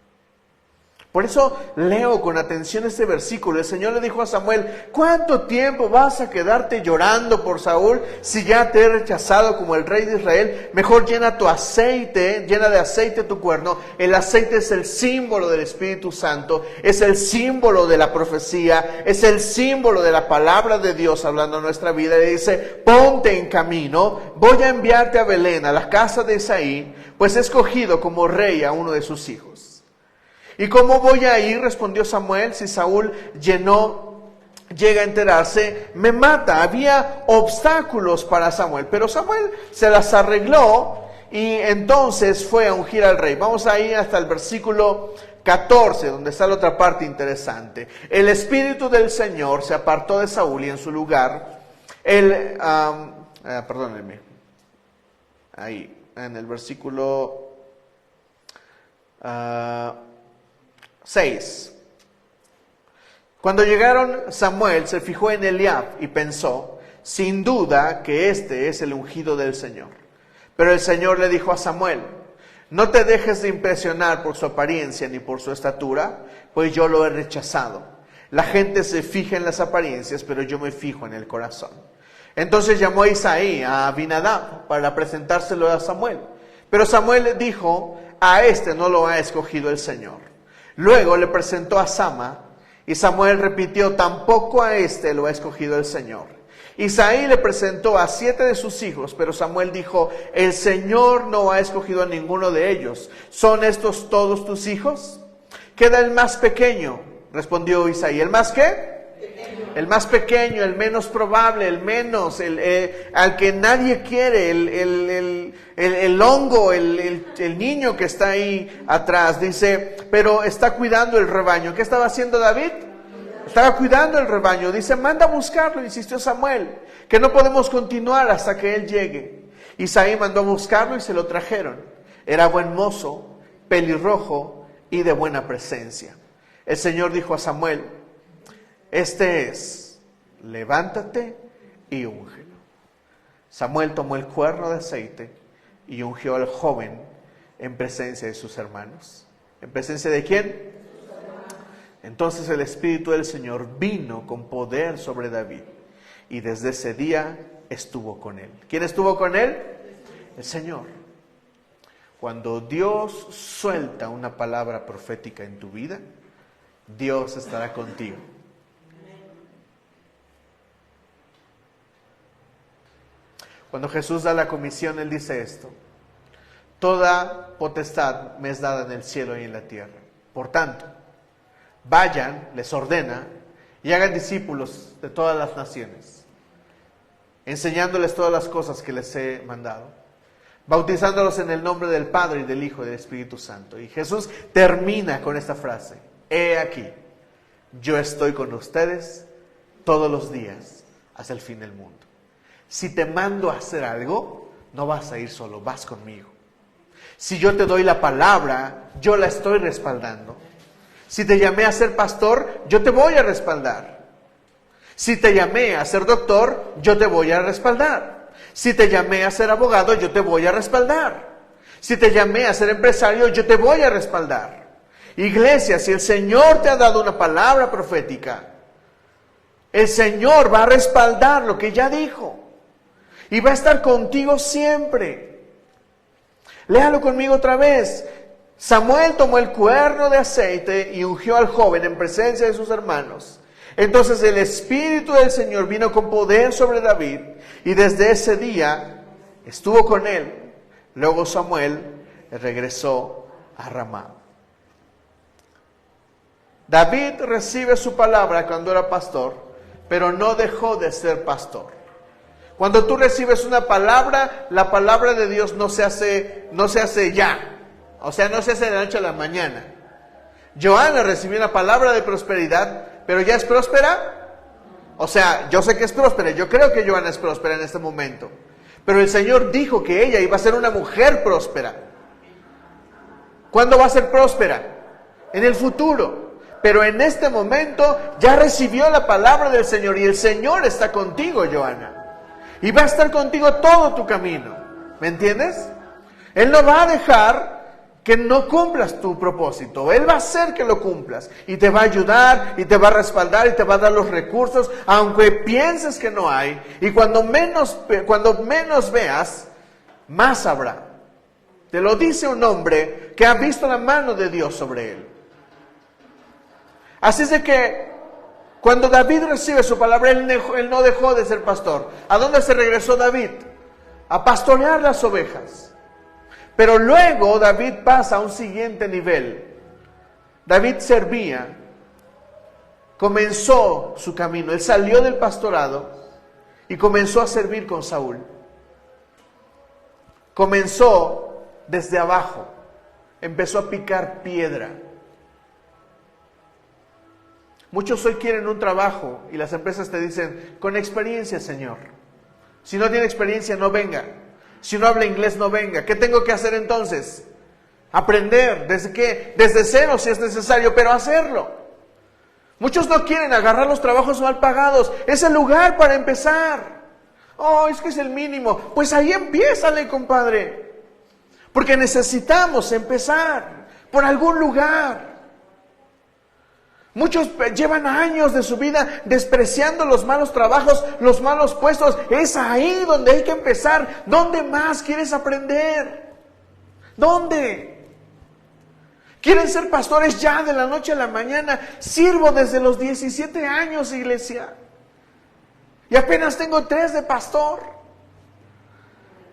Por eso leo con atención este versículo. El Señor le dijo a Samuel, ¿cuánto tiempo vas a quedarte llorando por Saúl si ya te he rechazado como el rey de Israel? Mejor llena de aceite tu cuerno. El aceite es el símbolo del Espíritu Santo, es el símbolo de la profecía, es el símbolo de la palabra de Dios hablando en nuestra vida. Y dice, ponte en camino, voy a enviarte a Belén, a la casa de Isaí, pues he escogido como rey a uno de sus hijos. ¿Y cómo voy a ir? Respondió Samuel. Si Saúl llega a enterarse, me mata. Había obstáculos para Samuel, pero Samuel se las arregló y entonces fue a ungir al rey. Vamos a ir hasta el versículo 14, donde está la otra parte interesante. El espíritu del Señor se apartó de Saúl y en su lugar, perdónenme, ahí, en el versículo 6. Cuando llegaron, Samuel se fijó en Eliab y pensó, sin duda que este es el ungido del Señor. Pero el Señor le dijo a Samuel: no te dejes de impresionar por su apariencia ni por su estatura, pues yo lo he rechazado. La gente se fija en las apariencias, pero yo me fijo en el corazón. Entonces llamó a Isaí a Abinadab para presentárselo a Samuel. Pero Samuel dijo: a este no lo ha escogido el Señor. Luego le presentó a Sama, y Samuel repitió: tampoco a este lo ha escogido el Señor. Isaí le presentó a 7 de sus hijos, pero Samuel dijo: el Señor no ha escogido a ninguno de ellos. ¿Son estos todos tus hijos? Queda el más pequeño, respondió Isaí. ¿El más qué? El más pequeño, el menos probable, el menos, al que nadie quiere, el hongo, el niño que está ahí atrás. Dice, pero está cuidando el rebaño. ¿Qué estaba haciendo David? Estaba cuidando el rebaño. Dice, manda a buscarlo, insistió Samuel, que no podemos continuar hasta que él llegue. Isaí mandó a buscarlo y se lo trajeron. Era buen mozo, pelirrojo y de buena presencia. El Señor dijo a Samuel: este es, levántate y úngelo. Samuel tomó el cuerno de aceite y ungió al joven en presencia de sus hermanos. ¿En presencia de quién? Entonces el Espíritu del Señor vino con poder sobre David, y desde ese día estuvo con él. ¿Quién estuvo con él? El Señor. Cuando Dios suelta una palabra profética en tu vida, Dios estará contigo. Cuando Jesús da la comisión, Él dice esto: toda potestad me es dada en el cielo y en la tierra. Por tanto, vayan, les ordena, y hagan discípulos de todas las naciones, enseñándoles todas las cosas que les he mandado, bautizándolos en el nombre del Padre y del Hijo y del Espíritu Santo. Y Jesús termina con esta frase: he aquí, yo estoy con ustedes todos los días hasta el fin del mundo. Si te mando a hacer algo, no vas a ir solo, vas conmigo. Si yo te doy la palabra, yo la estoy respaldando. Si te llamé a ser pastor, yo te voy a respaldar. Si te llamé a ser doctor, yo te voy a respaldar. Si te llamé a ser abogado, yo te voy a respaldar. Si te llamé a ser empresario, yo te voy a respaldar. Iglesia, si el Señor te ha dado una palabra profética, el Señor va a respaldar lo que ya dijo. Y va a estar contigo siempre. Léalo conmigo otra vez. Samuel tomó el cuerno de aceite y ungió al joven en presencia de sus hermanos. Entonces el Espíritu del Señor vino con poder sobre David, y desde ese día estuvo con él. Luego Samuel regresó a Ramá. David recibe su palabra cuando era pastor, pero no dejó de ser pastor. Cuando tú recibes una palabra, la palabra de Dios no se hace ya. O sea, no se hace de la noche a la mañana. Joana recibió una palabra de prosperidad, pero ¿ya es próspera? O sea, yo sé que es próspera, yo creo que Joana es próspera en este momento. Pero el Señor dijo que ella iba a ser una mujer próspera. ¿Cuándo va a ser próspera? En el futuro. Pero en este momento ya recibió la palabra del Señor, y el Señor está contigo, Joana. Y va a estar contigo todo tu camino. ¿Me entiendes? Él no va a dejar que no cumplas tu propósito. Él va a hacer que lo cumplas. Y te va a ayudar, y te va a respaldar, y te va a dar los recursos, aunque pienses que no hay. Y cuando menos veas, más habrá. Te lo dice un hombre que ha visto la mano de Dios sobre él. Así es de que cuando David recibe su palabra, él no dejó de ser pastor. ¿A dónde se regresó David? A pastorear las ovejas. Pero luego David pasa a un siguiente nivel. David servía, comenzó su camino. Él salió del pastorado y comenzó a servir con Saúl. Comenzó desde abajo, empezó a picar piedra. Muchos hoy quieren un trabajo y las empresas te dicen, con experiencia, señor. Si no tiene experiencia, no venga. Si no habla inglés, no venga. ¿Qué tengo que hacer entonces? Aprender. Desde cero si es necesario, pero hacerlo. Muchos no quieren agarrar los trabajos mal pagados. Es el lugar para empezar. Oh, es que es el mínimo. Pues ahí empiézale, compadre. Porque necesitamos empezar por algún lugar. Muchos llevan años de su vida despreciando los malos trabajos, los malos puestos. Es ahí donde hay que empezar. ¿Dónde más quieres aprender? ¿Dónde? ¿Quieren ser pastores ya de la noche a la mañana? Sirvo desde los 17 años, iglesia. Y apenas tengo 3 de pastor.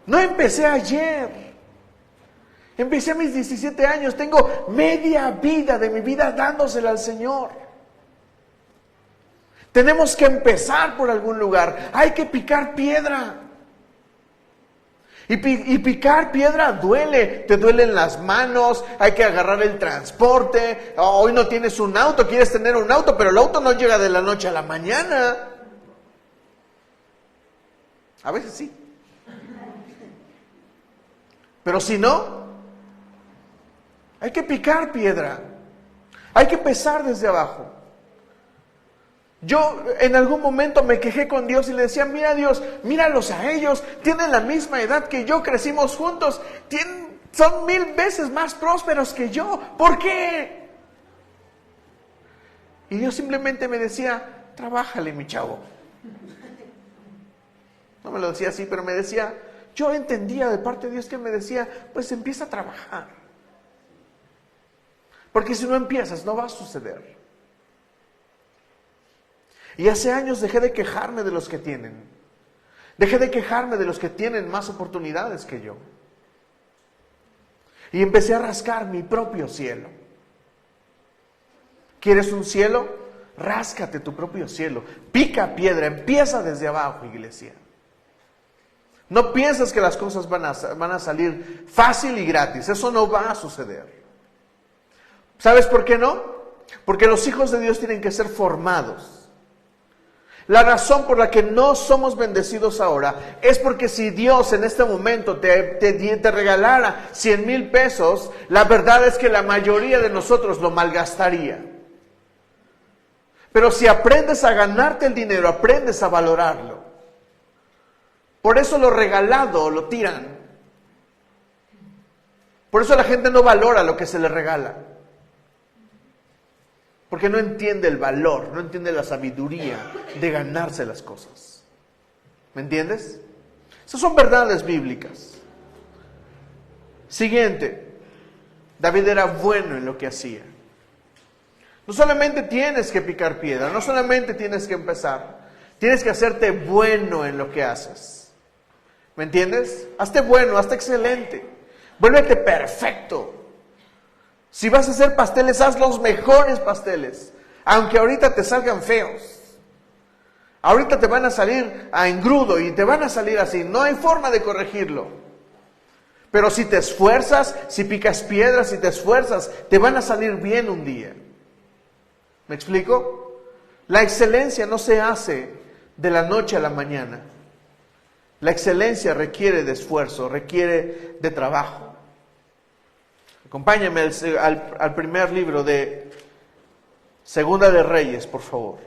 No empecé ayer. Empecé a mis 17 años, tengo media vida de mi vida dándosela al Señor. Tenemos que empezar por algún lugar, hay que picar piedra. Y picar piedra duele, te duelen las manos, hay que agarrar el transporte. Hoy no tienes un auto, quieres tener un auto, pero el auto no llega de la noche a la mañana. A veces sí. Pero si no, hay que picar piedra. Hay que empezar desde abajo. Yo en algún momento me quejé con Dios y le decía, mira Dios, míralos a ellos, tienen la misma edad que yo, crecimos juntos, son 1000 veces más prósperos que yo, ¿por qué? Y Dios simplemente me decía, trabájale, mi chavo. No me lo decía así, pero me decía, yo entendía de parte de Dios que me decía, pues empieza a trabajar. Porque si no empiezas, no va a suceder. Y hace años dejé de quejarme de los que tienen. Dejé de quejarme de los que tienen más oportunidades que yo. Y empecé a rascar mi propio cielo. ¿Quieres un cielo? Ráscate tu propio cielo. Pica piedra, empieza desde abajo, iglesia. No pienses que las cosas van a salir fácil y gratis. Eso no va a suceder. ¿Sabes por qué no? Porque los hijos de Dios tienen que ser formados. La razón por la que no somos bendecidos ahora es porque si Dios en este momento te regalara 100,000 pesos, la verdad es que la mayoría de nosotros lo malgastaría. Pero si aprendes a ganarte el dinero, aprendes a valorarlo. Por eso lo regalado lo tiran. Por eso la gente no valora lo que se le regala. Porque no entiende el valor, no entiende la sabiduría de ganarse las cosas. ¿Me entiendes? Esas son verdades bíblicas. Siguiente, David era bueno en lo que hacía. No solamente tienes que picar piedra, no solamente tienes que empezar, tienes que hacerte bueno en lo que haces. ¿Me entiendes? Hazte bueno, hazte excelente, vuélvete perfecto. Si vas a hacer pasteles, haz los mejores pasteles, aunque ahorita te salgan feos. Ahorita te van a salir a engrudo y te van a salir así, no hay forma de corregirlo. Pero si te esfuerzas, si picas piedras, si te esfuerzas, te van a salir bien un día. ¿Me explico? La excelencia no se hace de la noche a la mañana. La excelencia requiere de esfuerzo, requiere de trabajo. Acompáñame al primer libro de Segunda de Reyes, por favor.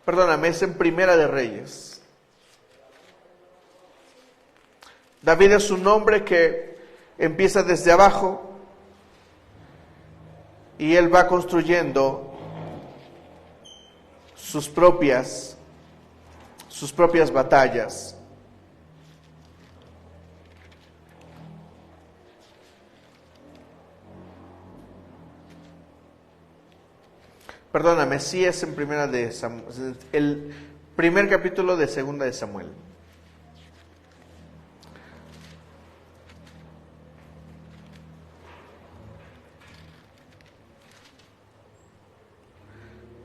Perdóname, es en Primera de Reyes. David es un hombre que empieza desde abajo y él va construyendo sus propias batallas. Perdóname, sí es en Primera de Samuel, el primer capítulo de Segunda de Samuel.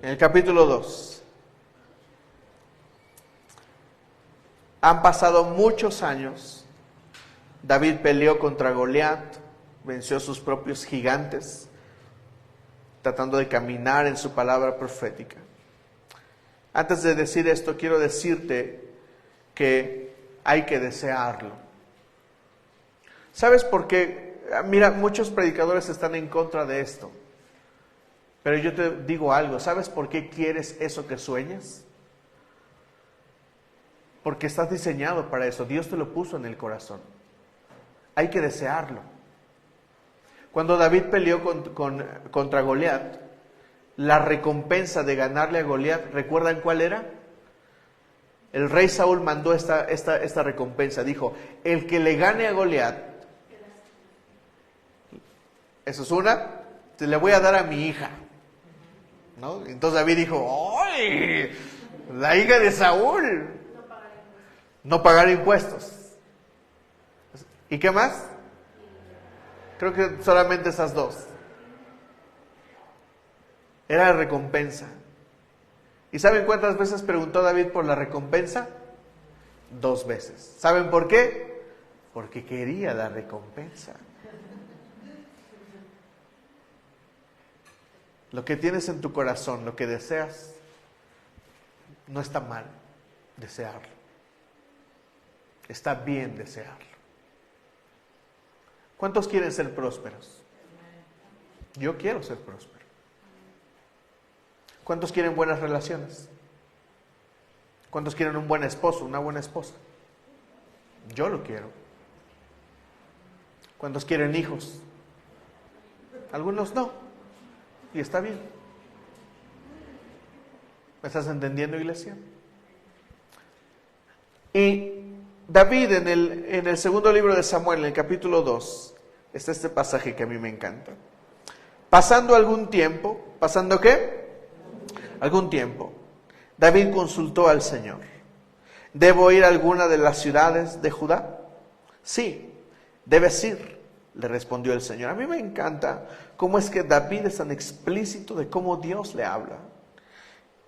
En el capítulo 2. Han pasado muchos años. David peleó contra Goliat, venció a sus propios gigantes, tratando de caminar en su palabra profética. Antes de decir esto, quiero decirte que hay que desearlo. ¿Sabes por qué? Mira, muchos predicadores están en contra de esto. Pero yo te digo algo, ¿sabes por qué quieres eso que sueñas? Porque estás diseñado para eso, Dios te lo puso en el corazón. Hay que desearlo. Cuando David peleó contra Goliat, la recompensa de ganarle a Goliat, ¿recuerdan cuál era? El rey Saúl mandó esta recompensa, dijo, el que le gane a Goliat, eso es una, se le voy a dar a mi hija, ¿no? Entonces David dijo, ¡ay! La hija de Saúl. No pagar impuestos. ¿Y qué más? Creo que solamente esas dos. Era la recompensa. ¿Y saben cuántas veces preguntó David por la recompensa? 2 veces. ¿Saben por qué? Porque quería la recompensa. Lo que tienes en tu corazón, lo que deseas, no está mal desearlo. Está bien desearlo. ¿Cuántos quieren ser prósperos? Yo quiero ser próspero. ¿Cuántos quieren buenas relaciones? ¿Cuántos quieren un buen esposo, una buena esposa? Yo lo quiero. ¿Cuántos quieren hijos? Algunos no. Y está bien. ¿Me estás entendiendo, iglesia? Y David en el segundo libro de Samuel, en el capítulo 2, está este pasaje que a mí me encanta. Pasando algún tiempo, ¿pasando qué? Algún tiempo, David consultó al Señor. ¿Debo ir a alguna de las ciudades de Judá? Sí, debes ir, le respondió el Señor. A mí me encanta cómo es que David es tan explícito de cómo Dios le habla.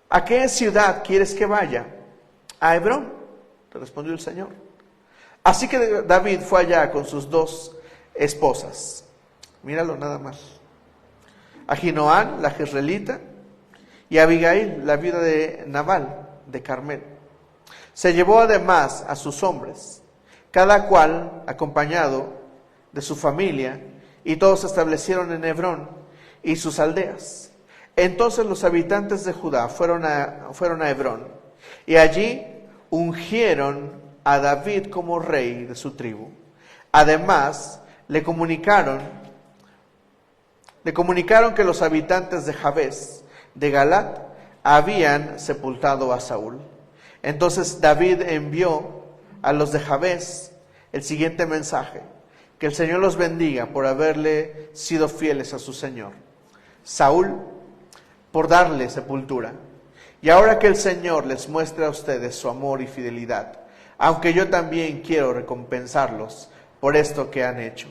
¿A qué ciudad quieres que vaya? A Hebrón, le respondió el Señor. Así que David fue allá con sus 2 esposas. Míralo nada más. Ahinoam, la jezreelita, y Abigail, la viuda de Nabal, de Carmel. Se llevó además a sus hombres, cada cual acompañado de su familia, y todos se establecieron en Hebrón y sus aldeas. Entonces los habitantes de Judá fueron a Hebrón, y allí ungieron a David como rey de su tribu. Además, le comunicaron que los habitantes de Jabes, de Galat, habían sepultado a Saúl. Entonces David envió a los de Jabes el siguiente mensaje: que el Señor los bendiga por haberle sido fieles a su Señor Saúl, por darle sepultura. Y ahora que el Señor les muestre a ustedes su amor y fidelidad, aunque yo también quiero recompensarlos por esto que han hecho.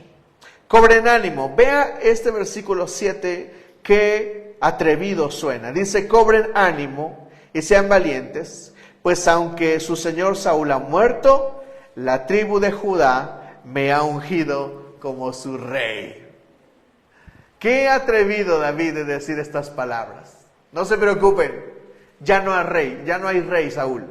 Cobren ánimo. Vea este versículo 7, que atrevido suena. Dice, cobren ánimo y sean valientes, pues aunque su señor Saúl ha muerto, la tribu de Judá me ha ungido como su rey. Qué atrevido David de decir estas palabras. No se preocupen, ya no hay rey, Saúl.